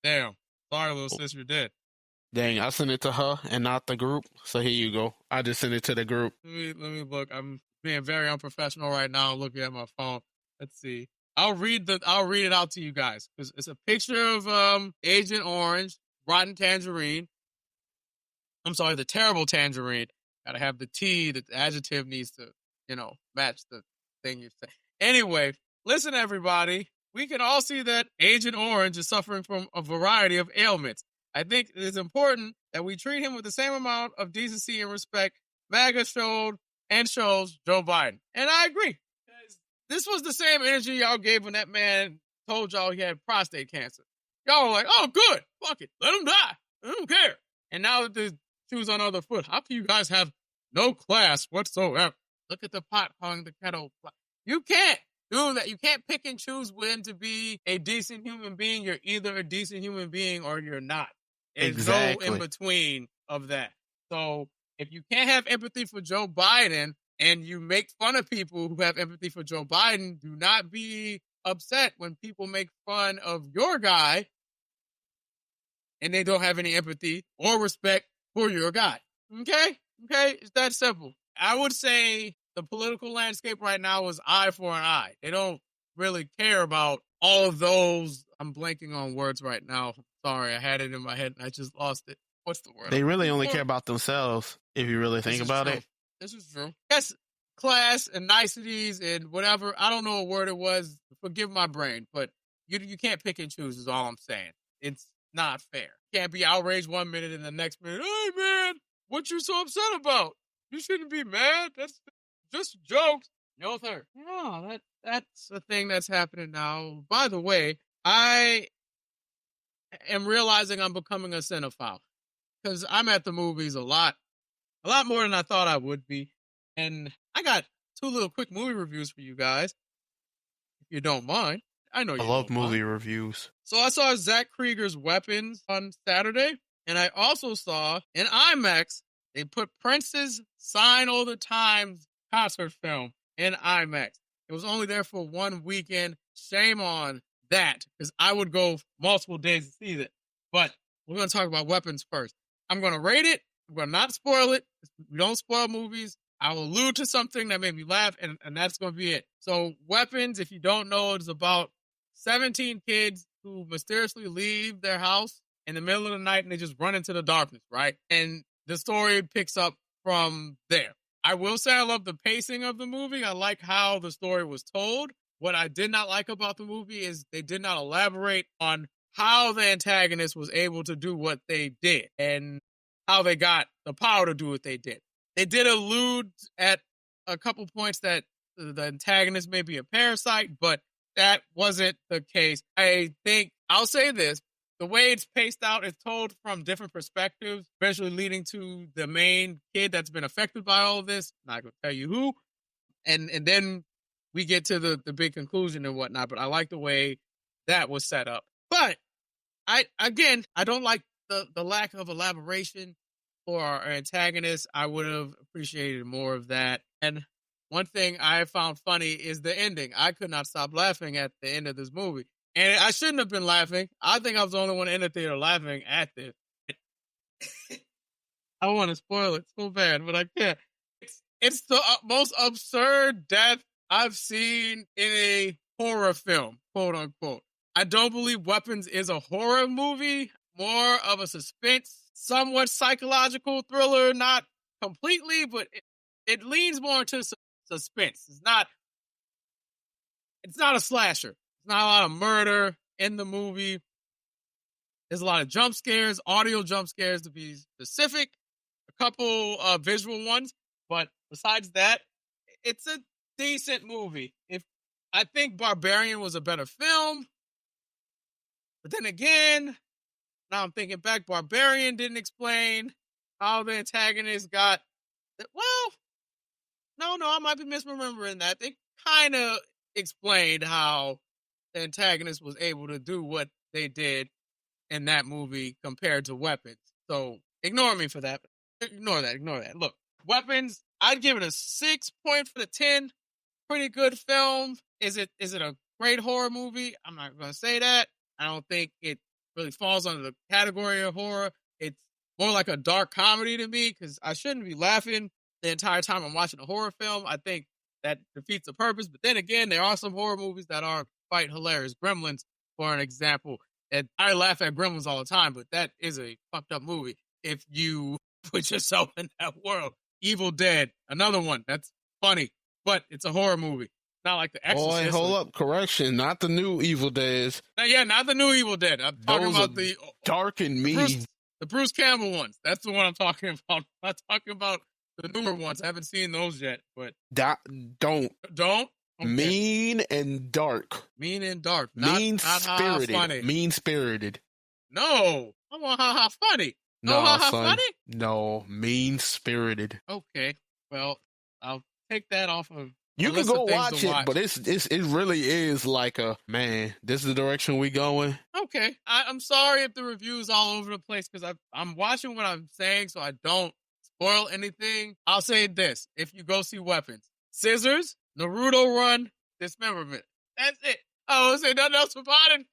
damn. Sorry, little sis, you're dead. Dang, I sent it to her and not the group. So here you go. I just sent it to the group. Let me look. I'm being very unprofessional right now, looking at my phone. Let's see. I'll read it out to you guys because it's a picture of Agent Orange, rotten tangerine. I'm sorry, the terrible tangerine. Gotta have the T. The adjective needs to, match the thing you say. Anyway, listen, everybody. We can all see that Agent Orange is suffering from a variety of ailments. I think it is important that we treat him with the same amount of decency and respect MAGA showed and shows Joe Biden. And I agree. This was the same energy y'all gave when that man told y'all he had prostate cancer. Y'all were like, oh, good. Fuck it. Let him die. I don't care. And now that the shoe's on the other foot, how can you guys have no class whatsoever? Look at the pot calling the kettle. You can't do that. You can't pick and choose when to be a decent human being. You're either a decent human being or you're not. There's no in between of that. So if you can't have empathy for Joe Biden and you make fun of people who have empathy for Joe Biden, do not be upset when people make fun of your guy and they don't have any empathy or respect for your guy. Okay? It's that simple. I would say the political landscape right now is eye for an eye. They don't really care about all of those. I'm blanking on words right now. Sorry, I had it in my head and I just lost it. What's the word? They really only care about themselves, if you really think about it. This is true. Yes, class and niceties and whatever. I don't know what word it was. Forgive my brain, but you can't pick and choose is all I'm saying. It's not fair. You can't be outraged 1 minute and the next minute, hey man, what you so upset about? You shouldn't be mad. That's just jokes. No, sir. No, that's the thing that's happening now. By the way, I am realizing I'm becoming a cinephile because I'm at the movies a lot more than I thought I would be. And I got 2 little quick movie reviews for you guys, if you don't mind. I know you love movie reviews. So I saw Zach Krieger's Weapons on Saturday, and I also saw in IMAX, they put Prince's Sign All the Times concert film in IMAX. It was only there for 1 weekend. Shame on that, because I would go multiple days to see it. But we're going to talk about Weapons first. I'm going to rate it. I'm going to not spoil it. We don't spoil movies. I will allude to something that made me laugh, and that's going to be it. So Weapons, if you don't know, it's about 17 kids who mysteriously leave their house in the middle of the night and they just run into the darkness, right? And the story picks up from there. I will say I love the pacing of the movie. I like how the story was told. What I did not like about the movie is they did not elaborate on how the antagonist was able to do what they did and how they got the power to do what they did. They did allude at a couple points that the antagonist may be a parasite, but that wasn't the case. I think, I'll say this, the way it's paced out is told from different perspectives, eventually leading to the main kid that's been affected by all of this. I'm not going to tell you who. And then we get to the big conclusion and whatnot, but I like the way that was set up. But I don't like the lack of elaboration for our antagonist. I would have appreciated more of that. And one thing I found funny is the ending. I could not stop laughing at the end of this movie. And I shouldn't have been laughing. I think I was the only one in the theater laughing at this. I want to spoil it so bad, but I can't. It's the most absurd death I've seen in a horror film, quote unquote. I don't believe Weapons is a horror movie, more of a suspense, somewhat psychological thriller, not completely, but it leans more into suspense. It's not a slasher. There's not a lot of murder in the movie. There's a lot of jump scares, audio jump scares to be specific, a couple visual ones, but besides that, it's a decent movie. I think Barbarian was a better film, but then again, now I'm thinking back, Barbarian didn't explain how the antagonist got. Well, no, I might be misremembering that. They kind of explained how the antagonist was able to do what they did in that movie compared to Weapons. So ignore me for that. Ignore that. Look, Weapons, I'd give it a 6 point for the 10. Pretty good film. Is it a great horror movie? I'm not going to say that. I don't think it really falls under the category of horror. It's more like a dark comedy to me because I shouldn't be laughing the entire time I'm watching a horror film. I think that defeats the purpose. But then again, there are some horror movies that are quite hilarious. Gremlins, for an example. And I laugh at Gremlins all the time, but that is a fucked up movie if you put yourself in that world. Evil Dead, another one that's funny, but it's a horror movie. Not like The Exorcist. Boy, hold up, correction, not the new Evil Deads. Yeah, not the new Evil Dead. I'm talking about the dark and mean. The Bruce Campbell ones. That's the one I'm talking about. I'm not talking about the newer ones. I haven't seen those yet, but don't. Okay. Mean and dark. Mean and dark. Mean spirited. Mean spirited. No, I want ha funny. No, ha son. funny. No, mean spirited. Okay, well, I'll take that off of. You can go watch it, but it really is like a, man, this is the direction we going. Okay. I'm sorry if the review's all over the place because I'm watching what I'm saying so I don't spoil anything. I'll say this. If you go see Weapons, Scissors, Naruto Run, Dismemberment. That's it. I won't say nothing else about it.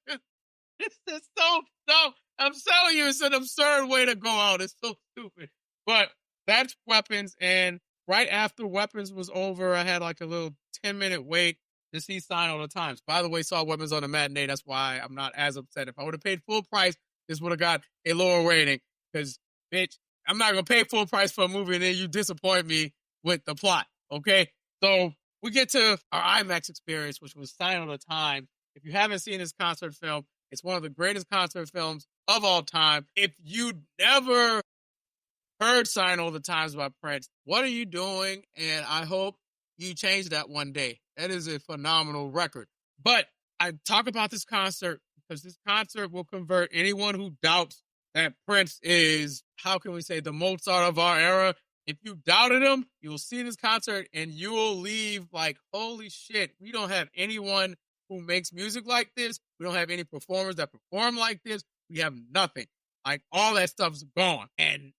It's just so dumb. I'm telling you, it's an absurd way to go out. It's so stupid. But that's Weapons, and right after Weapons was over, I had like a little 10-minute wait to see Sign of the Times. By the way, saw Weapons on the matinee. That's why I'm not as upset. If I would have paid full price, this would have got a lower rating. Because, bitch, I'm not going to pay full price for a movie and then you disappoint me with the plot. Okay? So we get to our IMAX experience, which was Sign of the Times. If you haven't seen this concert film, it's one of the greatest concert films of all time. If you never heard Sign All the Times by Prince, what are you doing? And I hope you change that one day. That is a phenomenal record. But I talk about this concert because this concert will convert anyone who doubts that Prince is, how can we say, the Mozart of our era. If you doubted him, you'll see this concert and you will leave like, holy shit, we don't have anyone who makes music like this. We don't have any performers that perform like this. We have nothing. Like, all that stuff's gone. And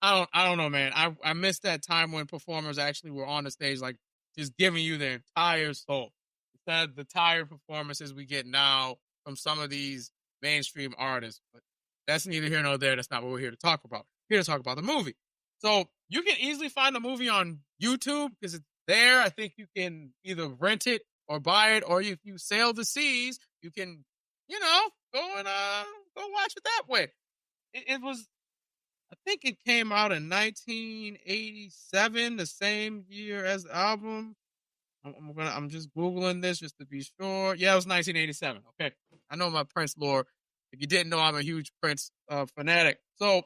I don't know, man. I miss that time when performers actually were on the stage, like, just giving you their entire soul. Instead of the tired performances we get now from some of these mainstream artists. But that's neither here nor there. That's not what we're here to talk about. We're here to talk about the movie. So you can easily find the movie on YouTube because it's there. I think you can either rent it or buy it, or if you sail the seas, you can, go watch it that way. It was, I think it came out in 1987, the same year as the album. I'm just Googling this just to be sure. Yeah, it was 1987. Okay. I know my Prince lore. If you didn't know, I'm a huge Prince fanatic. So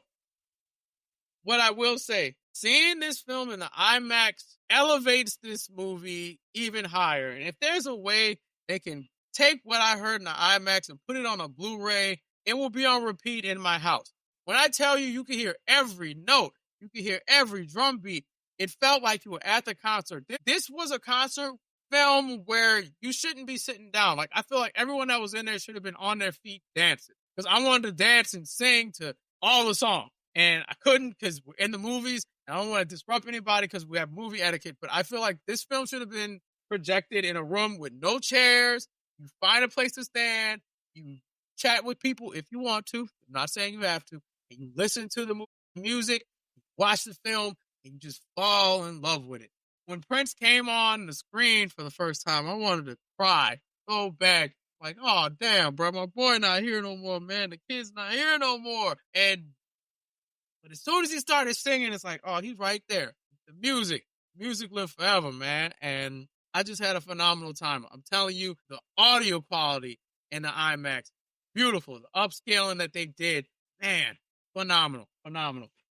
what I will say, seeing this film in the IMAX elevates this movie even higher. And if there's a way they can take what I heard in the IMAX and put it on a Blu-ray, it will be on repeat in my house. When I tell you, you can hear every note, you can hear every drum beat, it felt like you were at the concert. This was a concert film where you shouldn't be sitting down. Like, I feel like everyone that was in there should have been on their feet dancing. Because I wanted to dance and sing to all the songs. And I couldn't because we're in the movies. I don't want to disrupt anybody because we have movie etiquette. But I feel like this film should have been projected in a room with no chairs. You find a place to stand. You chat with people if you want to. I'm not saying you have to. And you listen to the music, you watch the film, and you just fall in love with it. When Prince came on the screen for the first time, I wanted to cry so bad. Like, oh, damn, bro, my boy not here no more, man. The kid's not here no more. But as soon as he started singing, it's like, oh, he's right there. The music lived forever, man. And I just had a phenomenal time. I'm telling you, the audio quality in the IMAX, beautiful. The upscaling that they did, man, phenomenal.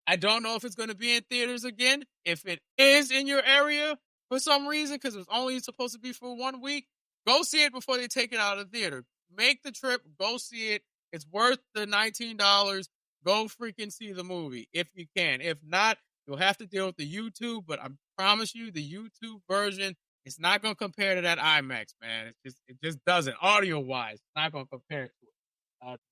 I don't know if it's going to be in theaters again. If it is in your area for some reason, because it was only supposed to be for 1 week, go see it before they take it out of the theater. Make the trip. Go see it. It's worth the $19. Go freaking see the movie if you can. If not, you'll have to deal with the YouTube, but I promise you the YouTube version is not going to compare to that IMAX, man. It just doesn't. Audio-wise, it's not going to compare to it.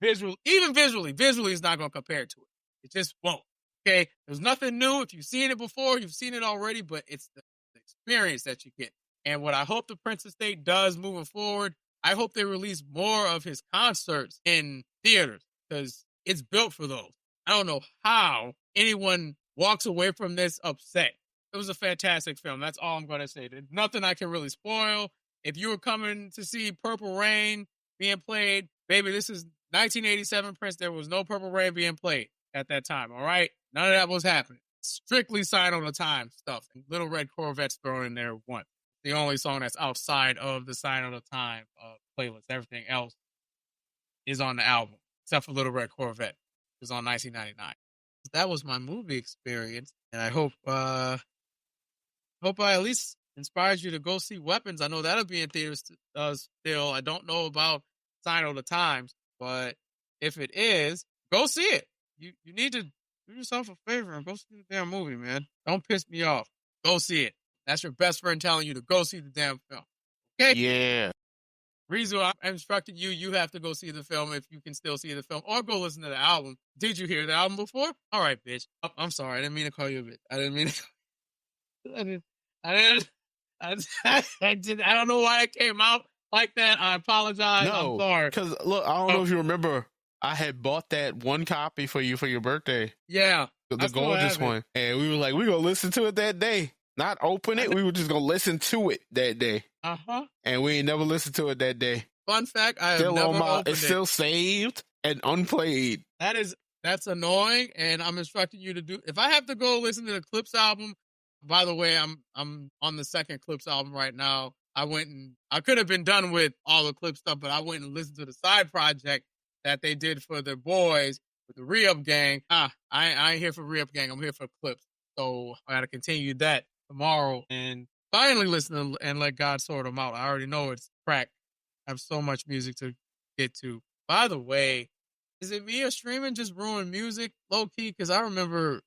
Visually, it's not going to compare to it. It just won't. Okay? There's nothing new. If you've seen it before, you've seen it already, but it's the experience that you get. And what I hope the Prince Estate does moving forward, I hope they release more of his concerts in theaters because it's built for those. I don't know how anyone walks away from this upset. It was a fantastic film. That's all I'm going to say. There's nothing I can really spoil. If you were coming to see Purple Rain being played, baby, this is 1987 Prince. There was no Purple Rain being played at that time, all right? None of that was happening. Strictly Sign on the Time stuff. And Little Red Corvette's thrown in there once. The only song that's outside of the Sign on the Time playlist. Everything else is on the album, except for Little Red Corvette. It was on 1999. That was my movie experience, and I hope I at least inspired you to go see Weapons. I know that'll be in theaters still. I don't know about Sign of the Times, but if it is, go see it. You need to do yourself a favor and go see the damn movie, man. Don't piss me off. Go see it. That's your best friend telling you to go see the damn film. Okay? Yeah. Reason I'm instructing you, you have to go see the film if you can still see the film, or go listen to the album. Did you hear the album before? All right, bitch. Oh, I'm sorry. I didn't mean to call you a bitch. I didn't mean to. I don't know why it came out like that. I apologize. No, I'm sorry. because look, I don't know if you remember, I had bought that one copy for you for your birthday. Yeah, the gorgeous one, and we were like, we're gonna listen to it that day. Not open it. We were just gonna listen to it that day. And we ain't never listened to it that day. Fun fact: I have never opened it. It's still saved and unplayed. That's annoying, and I'm instructing you to do. If I have to go listen to the Clips album, by the way, I'm on the second Clips album right now. I could have been done with all the Clips stuff, but I went and listened to the side project that they did for the boys with the Re-Up Gang. I ain't here for Re-Up Gang. I'm here for Clips. So I got to continue that tomorrow and finally listen and let God sort them out. I already know it's crack. I have so much music to get to. By the way, is it me or streaming just ruined music low key? Because I remember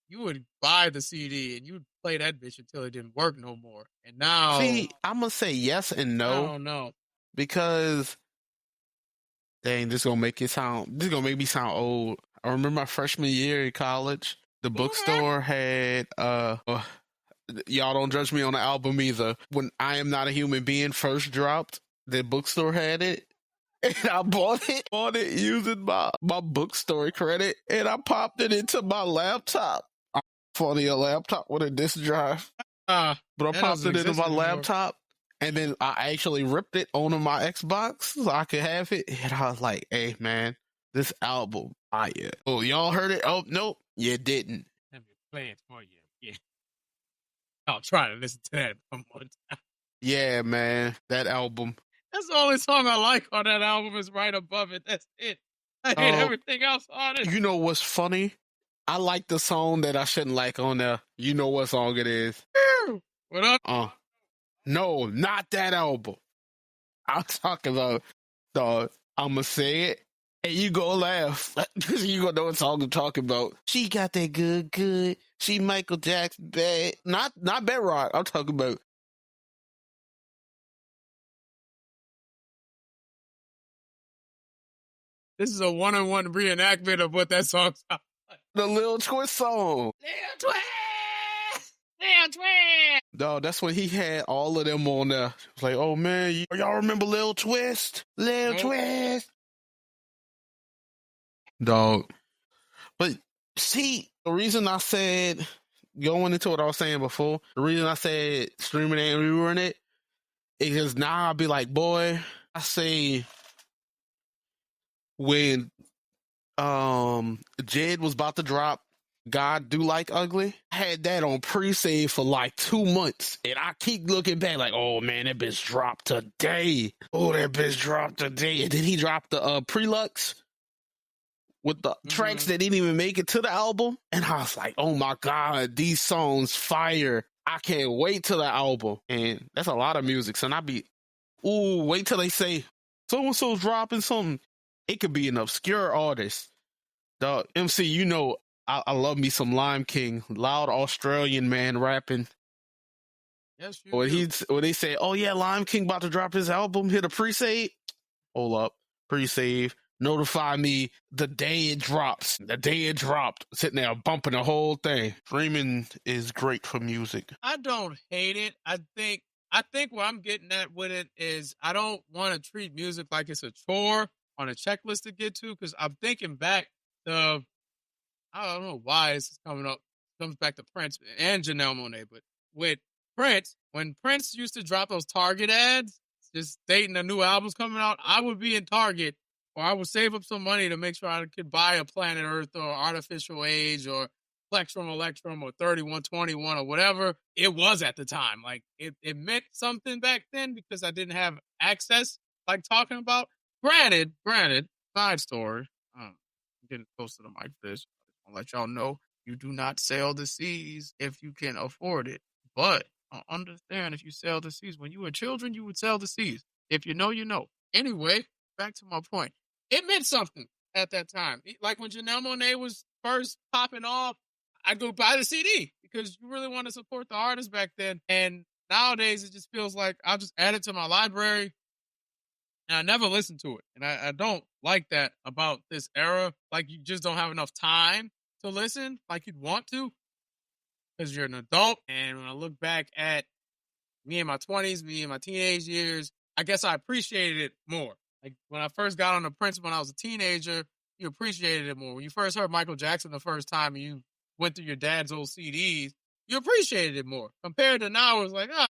you would buy the CD and you would play that bitch until it didn't work no more. And now, see, I'm gonna say yes and no. I don't know, because dang, this gonna make me sound old. I remember my freshman year in college. The bookstore had y'all don't judge me on the album either. When I Am Not a Human Being first dropped, the bookstore had it. And I bought it using my bookstore credit, and I popped it into my laptop. I'm funny, a laptop with a disk drive. But I popped it into my laptop, and then I actually ripped it onto my Xbox so I could have it. And I was like, hey, man, this album, fire. Oh, y'all heard it? Oh, nope, you didn't. Let me play it for you. Yeah. I'll try to listen to that one more time. Yeah, man, that album. That's the only song I like on that album is Right Above It. That's it. I hate everything else on it. You know what's funny? I like the song that I shouldn't like on there. You know what song it is? What up? No, not that album. I'm talking about, dog. I'm going to say it, and you go laugh. Because you going to know what song I'm talking about. She got that good. She Michael Jackson bad. Not Bedrock. I'm talking about. This is a one-on-one reenactment of what that song sounds like. The Lil Twist song. Lil Twist! No, that's when he had all of them on there. It's like, oh man, y'all remember Lil Twist? Twist. Dog. But see, the reason I said, going into what I was saying before, the reason I said streaming and reviewing it is because now I'll be like, boy, I say when Jed was about to drop God Do Like Ugly, I had that on pre-save for like 2 months, and I keep looking back like, oh man, that bitch dropped today. And then he dropped the Prelux with the tracks that didn't even make it to the album, and I was like, oh my god, these songs fire. I can't wait till the album. And that's a lot of music, so I'd be, wait till they say so-and-so's dropping something. It could be an obscure artist. The MC, you know, I love me some Lime King, loud Australian man rapping. Yes, you when they say, oh yeah, Lime King about to drop his album, hit a pre-save. Hold up, pre-save. Notify me the day it drops. The day it dropped. Sitting there bumping the whole thing. Streaming is great for music. I don't hate it. I I think what I'm getting at with it is I don't want to treat music like it's a chore on a checklist to get to, because I'm thinking back to, I don't know why this is coming up. It comes back to Prince and Janelle Monáe, but with Prince, when Prince used to drop those Target ads, just stating the new album's coming out, I would be in Target, or I would save up some money to make sure I could buy a Planet Earth or Artificial Age or Plectrum Electrum or 3121 or whatever it was at the time. Like, it meant something back then because I didn't have access, like talking about. Granted, side story. I'm getting close to the mic for this. I'll let y'all know you do not sell the C's if you can afford it. But I understand if you sell the C's. When you were children, you would sell the C's. If you know, you know. Anyway, back to my point. It meant something at that time. Like when Janelle Monáe was first popping off, I'd go buy the CD because you really want to support the artist back then. And nowadays, it just feels like I'll just add it to my library and I never listen to it. And I don't like that about this era. Like, you just don't have enough time to listen like you'd want to because you're an adult. And when I look back at me in my 20s, me in my teenage years, I guess I appreciated it more. Like, when I first got on the Prince when I was a teenager, you appreciated it more. When you first heard Michael Jackson the first time and you went through your dad's old CDs, you appreciated it more. Compared to now, it's like, I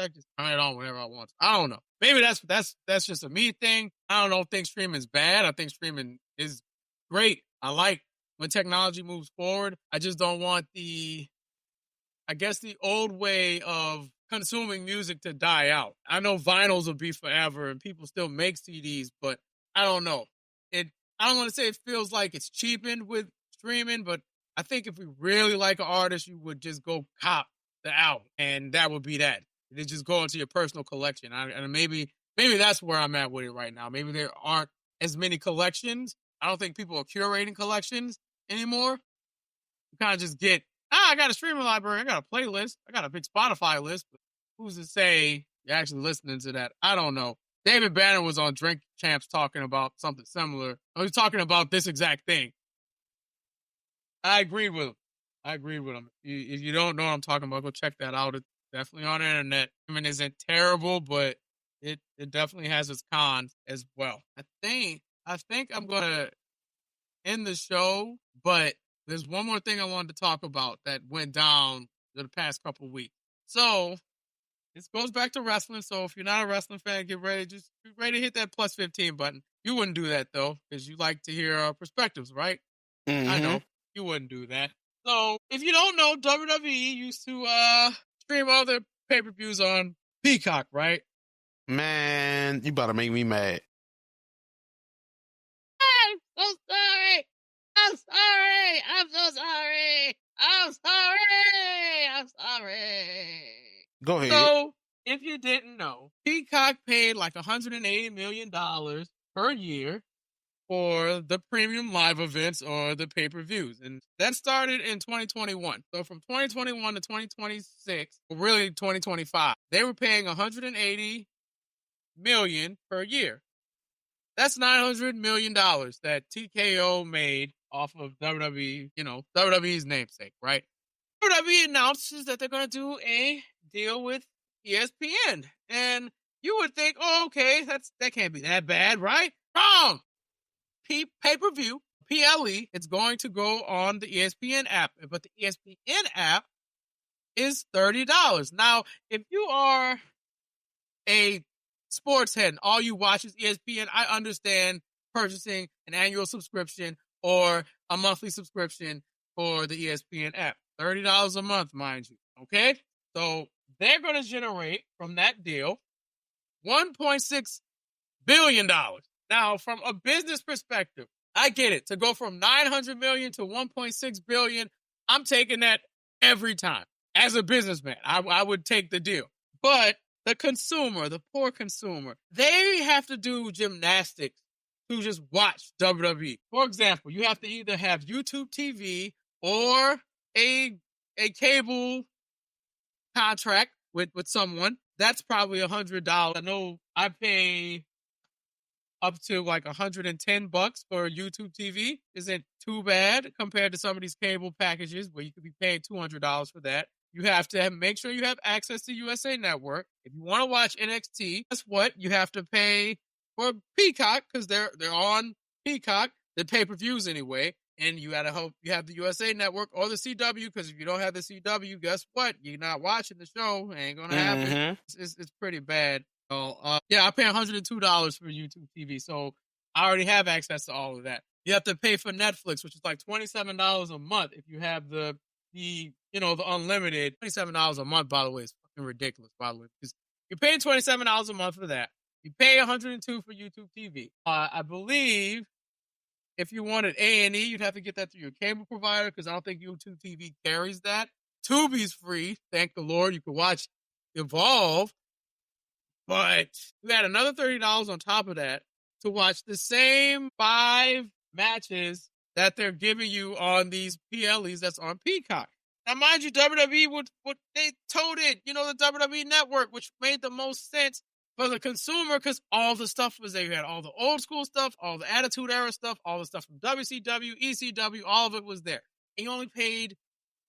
just turn it on whenever I want to. I don't know. Maybe that's just a me thing. I don't think streaming's bad. I think streaming is great. I like when technology moves forward. I just don't want the old way of consuming music to die out. I know vinyls will be forever and people still make CDs, but I don't know. I don't want to say it feels like it's cheapened with streaming, but I think if we really like an artist, you would just go cop the album, and that would be that. They just go into your personal collection. And maybe that's where I'm at with it right now. Maybe there aren't as many collections. I don't think people are curating collections anymore. You kind of just get, I got a streaming library, I got a playlist, I got a big Spotify list, but who's to say you're actually listening to that? I don't know. David Banter was on Drink Champs talking about something similar. He was talking about this exact thing. I agreed with him. If you don't know what I'm talking about, go check that out. It's definitely on the internet. I mean, it isn't terrible, but it definitely has its cons as well. I think I'm going to end the show, but there's one more thing I wanted to talk about that went down the past couple weeks. So this goes back to wrestling. So if you're not a wrestling fan, get ready to hit that plus 15 button. You wouldn't do that though, because you like to hear perspectives, right? Mm-hmm. I know you wouldn't do that. So if you don't know, WWE used to stream all their pay-per-views on Peacock, right? Man, you about to make me mad. I'm so sorry. I'm sorry. I'm so sorry. I'm sorry. I'm sorry. Go ahead. So, if you didn't know, Peacock paid like $180 million per year for the premium live events or the pay-per-views. And that started in 2021. So from 2021 to 2026, or really 2025, they were paying $180 million per year. That's $900 million that TKO made off of WWE, WWE's namesake, right? WWE announces that they're going to do a deal with ESPN. And you would think, oh, okay, that can't be that bad, right? Wrong! Pay-per-view, PLE, it's going to go on the ESPN app. But the ESPN app is $30. Now, if you are a sports head and all you watch is ESPN, I understand purchasing an annual subscription or a monthly subscription for the ESPN app. $30 a month, mind you. Okay? So they're going to generate from that deal $1.6 billion. Now, from a business perspective, I get it. To go from $900 million to $1.6 billion, I'm taking that every time. As a businessman, I would take the deal. But the consumer, the poor consumer, they have to do gymnastics to just watch WWE. For example, you have to either have YouTube TV or a cable contract with someone. That's probably $100. I know I pay up to like $110 for YouTube TV. Isn't too bad compared to some of these cable packages where you could be paying $200 for that. you have to make sure you have access to USA Network. If you want to watch NXT, guess what? You have to pay for Peacock because they're on Peacock, the pay-per-views anyway. And you gotta hope you have the USA Network or the CW, because if you don't have the CW, guess what? You're not watching the show. It ain't gonna happen. It's pretty bad. So, I pay $102 for YouTube TV, so I already have access to all of that. You have to pay for Netflix, which is like $27 a month if you have the unlimited. $27 a month, by the way, is fucking ridiculous. By the way, because you're paying $27 a month for that. You pay $102 for YouTube TV. I believe if you wanted A&E, you'd have to get that through your cable provider, because I don't think YouTube TV carries that. Tubi's free, thank the Lord. You can watch Evolve, but you add another $30 on top of that to watch the same 5 matches that they're giving you on these PLEs that's on Peacock. Now, mind you, WWE they told it, the WWE Network, which made the most sense for the consumer, because all the stuff was there. You had all the old school stuff, all the Attitude Era stuff, all the stuff from WCW, ECW, all of it was there. And you only paid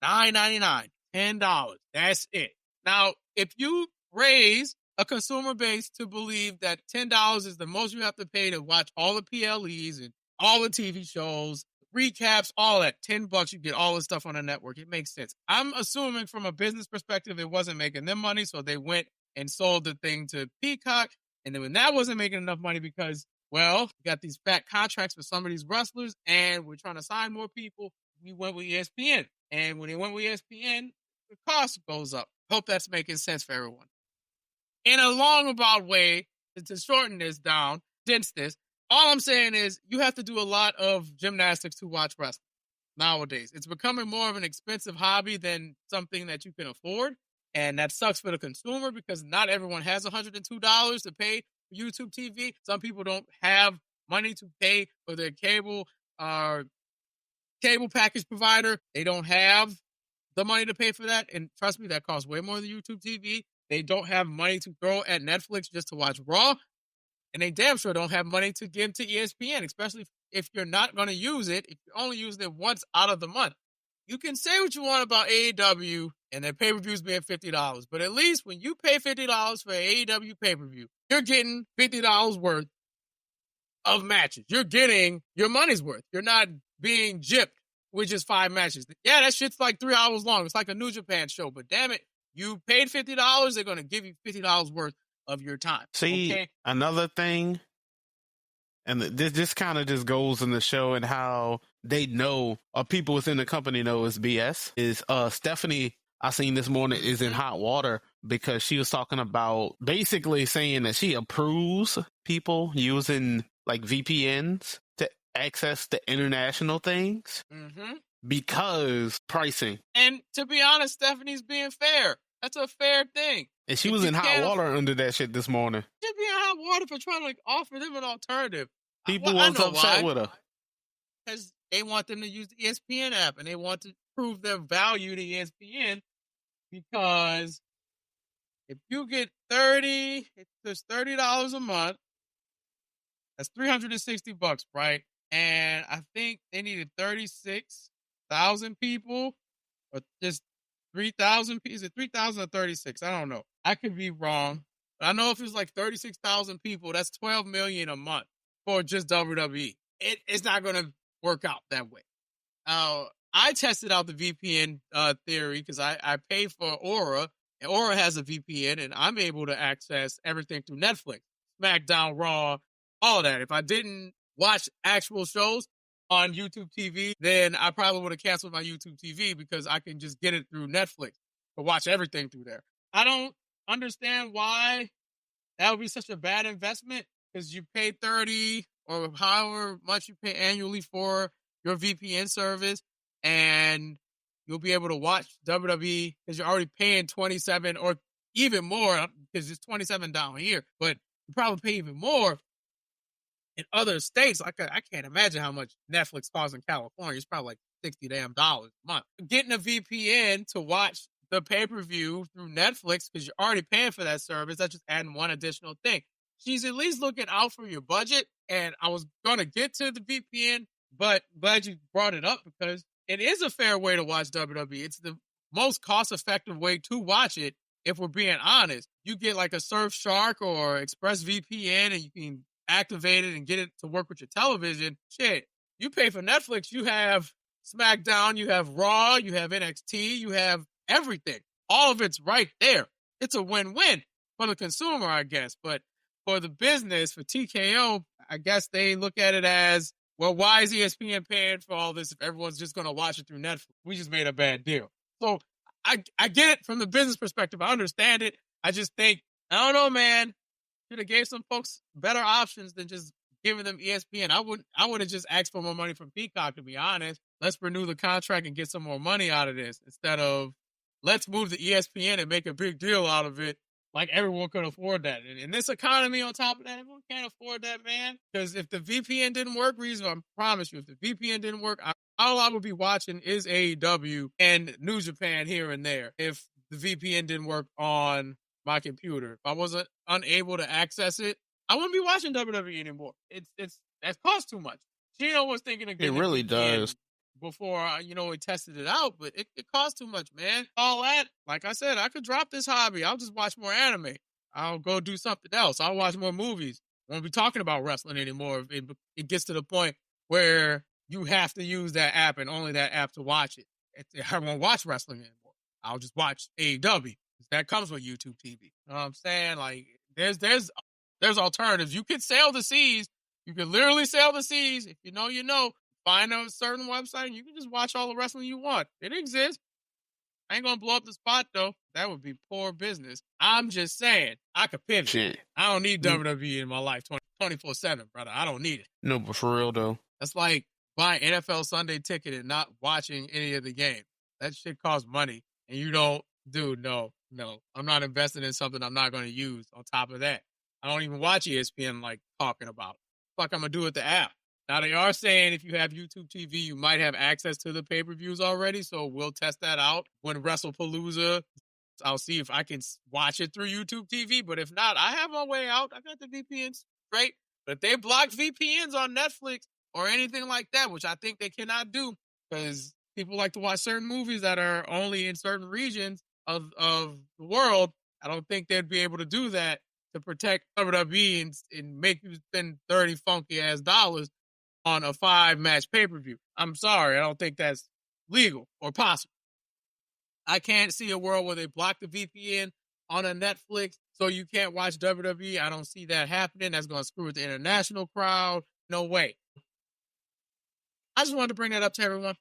$9.99, $10. That's it. Now, if you raise a consumer base to believe that $10 is the most you have to pay to watch all the PLEs and all the TV shows, recaps, all that, $10, you get all the stuff on the network. It makes sense. I'm assuming from a business perspective, it wasn't making them money, so they went and sold the thing to Peacock. And then when that wasn't making enough money because, well, we got these fat contracts with some of these wrestlers and we're trying to sign more people, we went with ESPN. And when they went with ESPN, the cost goes up. Hope that's making sense for everyone. In a long about way, to shorten this down, dense this, all I'm saying is you have to do a lot of gymnastics to watch wrestling nowadays. It's becoming more of an expensive hobby than something that you can afford. And that sucks for the consumer because not everyone has $102 to pay for YouTube TV. Some people don't have money to pay for their cable package provider. They don't have the money to pay for that. And trust me, that costs way more than YouTube TV. They don't have money to throw at Netflix just to watch Raw. And they damn sure don't have money to give to ESPN, especially if you're not going to use it, if you're only using it once out of the month. You can say what you want about AEW and their pay-per-views being $50, but at least when you pay $50 for an AEW pay-per-view, you're getting $50 worth of matches. You're getting your money's worth. You're not being gypped with just 5 matches. Yeah, that shit's like 3 hours long. It's like a New Japan show, but damn it, you paid $50, they're going to give you $50 worth of your time. See, okay? Another thing, and this kind of just goes in the show and how they know, or people within the company know it's BS, is Stephanie, I seen this morning, is in hot water because she was talking about basically saying that she approves people using like VPNs to access the international things because pricing. And to be honest, Stephanie's being fair. That's a fair thing. And she was in hot water under that shit this morning. She'd be in hot water for trying to offer them an alternative. People was upset with her. Because they want them to use the ESPN app and they want to prove their value to ESPN, because if you get $30 a month, that's $360, right? And I think they needed 36,000 people, or just 3,000. Is it 3,000 or 36? I don't know. I could be wrong. But I know if it's like 36,000 people, that's $12 million a month for just WWE. It's not going to work out that way. I tested out the VPN theory because I pay for Aura, and Aura has a VPN, and I'm able to access everything through Netflix, SmackDown, Raw, all that. If I didn't watch actual shows on YouTube TV, then I probably would have canceled my YouTube TV because I can just get it through Netflix or watch everything through there. I don't understand why that would be such a bad investment, because you pay $30 or however much you pay annually for your VPN service, and you'll be able to watch WWE because you're already paying $27 or even more, because it's $27 down here, but you probably pay even more in other states. I can't imagine how much Netflix costs in California. It's probably like $60 a month. Getting a VPN to watch the pay-per-view through Netflix because you're already paying for that service, that's just adding one additional thing. She's at least looking out for your budget, and I was going to get to the VPN, but glad you brought it up because it is a fair way to watch WWE. It's the most cost-effective way to watch it, if we're being honest. You get like a Surfshark or ExpressVPN and you can activate it and get it to work with your television. Shit, you pay for Netflix, you have SmackDown, you have Raw, you have NXT, you have everything. All of it's right there. It's a win-win for the consumer, I guess. But for the business, for TKO, I guess they look at it as, well, why is ESPN paying for all this if everyone's just going to watch it through Netflix? We just made a bad deal. So I get it from the business perspective. I understand it. I just think, I don't know, man. Should have gave some folks better options than just giving them ESPN. I would have just asked for more money from Peacock, to be honest. Let's renew the contract and get some more money out of this instead of let's move to ESPN and make a big deal out of it. Like everyone could afford that. And in this economy on top of that, everyone can't afford that, man. Because if the VPN didn't work, Reason, I promise you, if the VPN didn't work, all I would be watching is AEW and New Japan here and there if the VPN didn't work on my computer. If I wasn't unable to access it, I wouldn't be watching WWE anymore. That costs too much. Gino was thinking of getting it really does. Before, we tested it out, but it costs too much, man. All that, like I said, I could drop this hobby. I'll just watch more anime. I'll go do something else. I'll watch more movies. I won't be talking about wrestling anymore. It gets to the point where you have to use that app and only that app to watch it. I won't watch wrestling anymore. I'll just watch AEW. That comes with YouTube TV. You know what I'm saying? Like, there's alternatives. You can sail the seas. You can literally sail the seas. If you know, you know. Find a certain website and you can just watch all the wrestling you want. It exists. I ain't gonna blow up the spot though. That would be poor business. I'm just saying, I could pivot. Shit. I don't need WWE in my life 24/7, brother. I don't need it. No, but for real though. That's like buying NFL Sunday ticket and not watching any of the games. That shit costs money. And you don't, dude, no. I'm not investing in something I'm not gonna use on top of that. I don't even watch ESPN like talking about. Fuck, I'm gonna do with the app. Now, they are saying if you have YouTube TV, you might have access to the pay-per-views already, so we'll test that out. When WrestlePalooza, I'll see if I can watch it through YouTube TV, but if not, I have my way out. I got the VPNs straight. But if they block VPNs on Netflix or anything like that, which I think they cannot do, because people like to watch certain movies that are only in certain regions of the world, I don't think they'd be able to do that to protect WWE and make you spend $30 funky-ass dollars on a 5-match pay-per-view. I'm sorry, I don't think that's legal or possible. I can't see a world where they block the VPN on a Netflix so you can't watch WWE. I don't see that happening. That's going to screw with the international crowd. No way. I just wanted to bring that up to everyone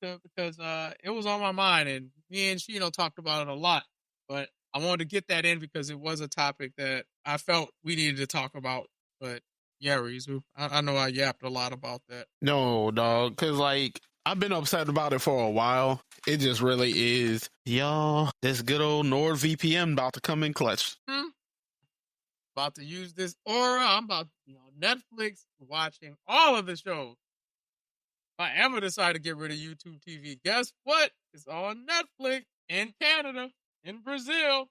because it was on my mind, and me and Shino talked about it a lot. But I wanted to get that in because it was a topic that I felt we needed to talk about. But yeah, Rizu, I know I yapped a lot about that. No, dog, because, like, I've been upset about it for a while. It just really is. Y'all, this good old NordVPN about to come in clutch. About to use this aura. I'm about Netflix, watching all of the shows. If I ever decide to get rid of YouTube TV, guess what? It's on Netflix in Canada, in Brazil.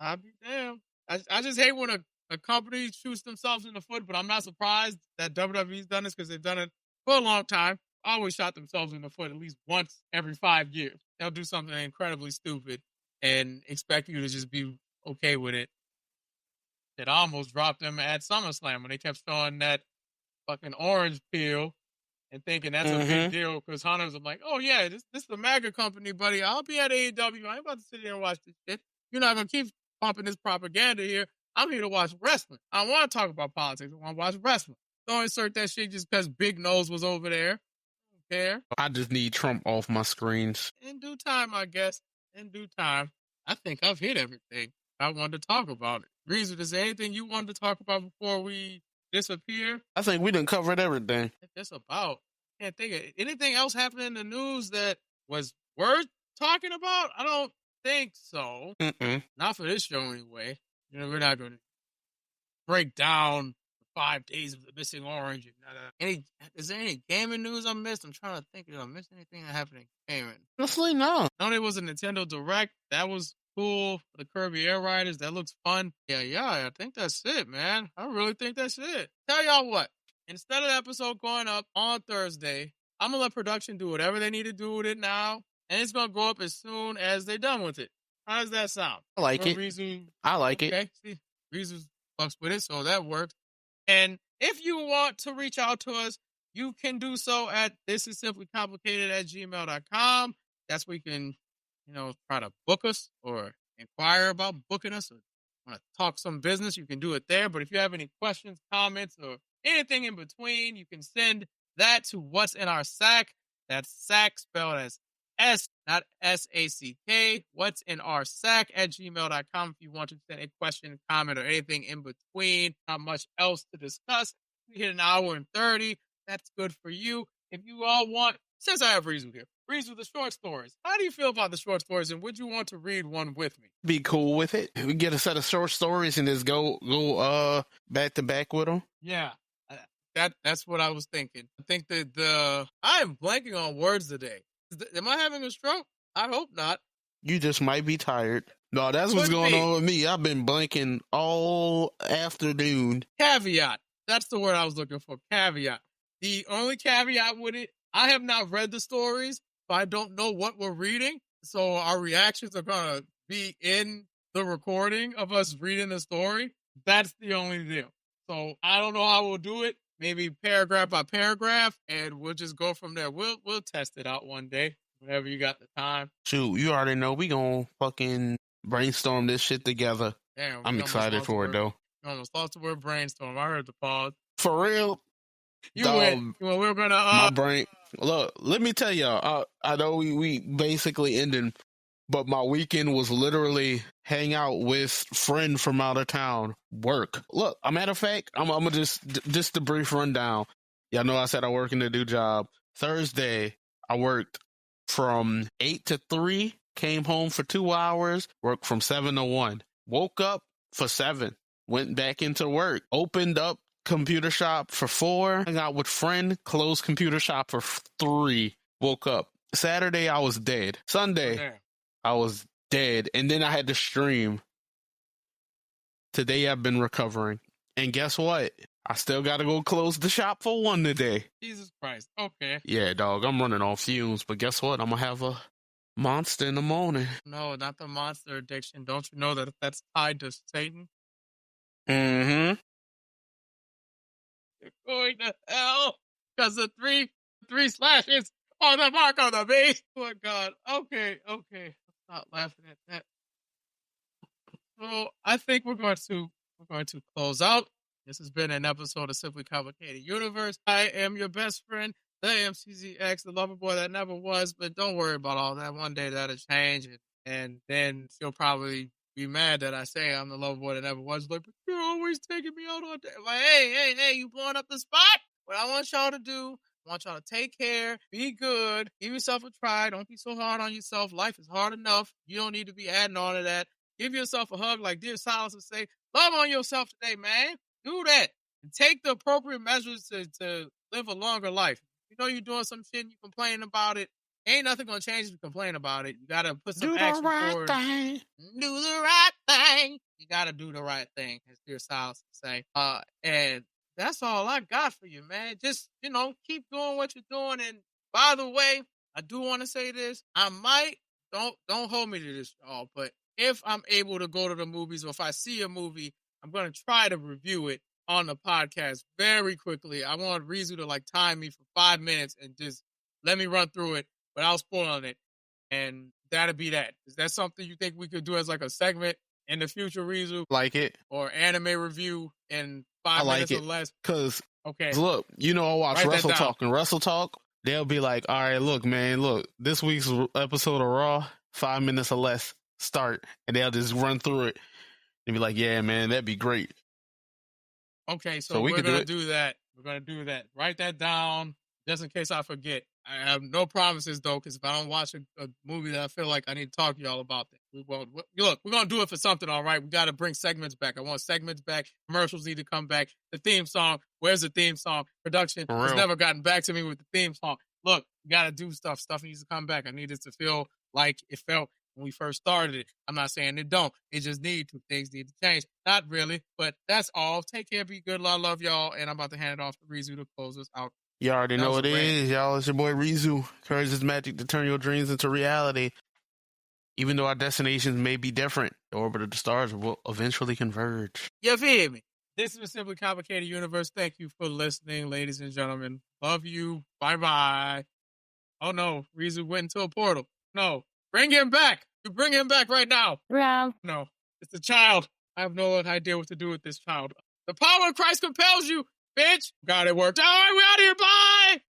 I'll be damned. I just hate when a company shoots themselves in the foot, but I'm not surprised that WWE's done this because they've done it for a long time. Always shot themselves in the foot at least once every 5 years. They'll do something incredibly stupid and expect you to just be okay with it. It almost dropped them at SummerSlam when they kept showing that fucking orange peel and thinking that's a big deal because Hunters are like, oh yeah, this is the MAGA company, buddy. I'll be at AEW. I ain't about to sit here and watch this shit. You're not going to keep pumping this propaganda here. I'm here to watch wrestling. I don't want to talk about politics. I want to watch wrestling. Don't insert that shit just because Big Nose was over there. I don't care. I just need Trump off my screens. In due time, I guess. In due time. I think I've hit everything I wanted to talk about. Reason, is there anything you wanted to talk about before we disappear? I think we done covered everything. Just about. Can't think of anything else happening in the news that was worth talking about. I don't think so. Not for this show anyway. We're not going to break down 5 days of the missing orange. Is there any gaming news I missed? I'm trying to think if I missed anything that happened in gaming. Honestly, no. I know there was a Nintendo Direct. That was cool. For the Kirby Air Riders. That looks fun. Yeah, I think that's it, man. I really think that's it. Tell y'all what. Instead of the episode going up on Thursday, I'm going to let production do whatever they need to do with it now. And it's going to go up as soon as they're done with it. How does that sound? I like it. I like it. Okay. See, Reezu fucks with it, so that works. And if you want to reach out to us, you can do so at thisissimplycomplicated@gmail.com. That's where you can, try to book us or inquire about booking us or want to talk some business. You can do it there. But if you have any questions, comments, or anything in between, you can send that to What's in Our Sack. That's sack spelled as S, not SACK. What's in Our Sack @gmail.com if you want to send a question, comment, or anything in between. Not much else to discuss. We hit an hour and 30. That's good for you. If you all want, since I have Reezu here, Reezu, the short stories. How do you feel about the short stories, and would you want to read one with me? Be cool with it. We get a set of short stories and just go back to back with them. Yeah, that's what I was thinking. I think that I am blanking on words today. Am I having a stroke? I hope not. You just might be tired. No, that's what's going on with me. I've been blanking all afternoon. Caveat. That's the word I was looking for. Caveat. The only caveat with it, I have not read the stories, but I don't know what we're reading. So our reactions are going to be in the recording of us reading the story. That's the only deal. So I don't know how we'll do it. Maybe paragraph by paragraph, and we'll just go from there. We'll test it out one day, whenever you got the time. Shoot, you already know we gonna fucking brainstorm this shit together. Damn, I'm excited for it, though. You almost lost the word brainstorm. I heard the pause. For real? You went. Well, we're gonna. My brain. Look, let me tell y'all. I know we basically ended, but my weekend was literally hang out with friend from out of town, work. Look, a matter of fact, I'm gonna just a brief rundown. Y'all know I said I work in the new job. Thursday, I worked from 8 to 3, came home for 2 hours, worked from 7 to 1, woke up for 7, went back into work, opened up computer shop for 4, hung out with friend, closed computer shop for 3, woke up. Saturday, I was dead. Sunday, I was dead, and then I had to stream. Today, I've been recovering. And guess what? I still got to go close the shop for 1 today. Jesus Christ. Okay. Yeah, dog, I'm running on fumes, but guess what? I'm going to have a monster in the morning. No, not the monster addiction. Don't you know that that's tied to Satan? Mm-hmm. You're going to hell because of three slashes on the mark on the beast. Oh, my God. Okay. Stop laughing at that. So I think we're going to close out. This has been an episode of Simply Complicated Universe. I am your best friend, the MCZX, the lover boy that never was, but don't worry about all that. One day that'll change, and then she'll probably be mad that I say I'm the lover boy that never was. Like, but you're always taking me out all day. Like, hey, you blowing up the spot? What I want y'all to do, I want y'all to take care, be good, give yourself a try. Don't be so hard on yourself. Life is hard enough. You don't need to be adding on to that. Give yourself a hug like Dear Silas would say. Love on yourself today, man. Do that. And take the appropriate measures to live a longer life. You know you're doing some shit and you complaining about it. Ain't nothing going to change if you complain about it. You got to put some action forward. Do the right thing. You got to do the right thing, as Dear Silas would say. And that's all I got for you, man. Just, keep doing what you're doing. And by the way, I do want to say this. I might, don't hold me to this, y'all, but if I'm able to go to the movies or if I see a movie, I'm going to try to review it on the podcast very quickly. I want Reezu to time me for 5 minutes and just let me run through it without spoiling it. And that'll be that. Is that something you think we could do as a segment in the future, Reezu? Like it. Or anime review in 5 minutes or less? Because, okay. Look, I watch Wrestle Talk. And Wrestle Talk, they'll be like, all right, look, man, this week's episode of Raw, 5 minutes or less, start. And they'll just run through it. And be like, yeah, man, that'd be great. Okay, so we're going to do that. We're going to do that. Write that down just in case I forget. I have no promises, though, because if I don't watch a movie that I feel like I need to talk to y'all about, we're going to do it for something, all right? We got to bring segments back. I want segments back. Commercials need to come back. The theme song. Where's the theme song? Production has never gotten back to me with the theme song. Look, we got to do stuff. Stuff needs to come back. I need it to feel like it felt when we first started it. I'm not saying it don't. It just things need to change. Not really, but that's all. Take care, be good. I love y'all, and I'm about to hand it off to Reezu to close us out. You already know what it is, y'all. It's your boy Rizu. Courage is magic to turn your dreams into reality. Even though our destinations may be different, the orbit of the stars will eventually converge. You feel me? This is a Simply Complicated Universe. Thank you for listening, ladies and gentlemen. Love you. Bye-bye. Oh, no. Rizu went into a portal. No. Bring him back. You bring him back right now. Ralph. No. It's a child. I have no idea what to do with this child. The power of Christ compels you, bitch. God, it worked. All right, we out of here. Bye.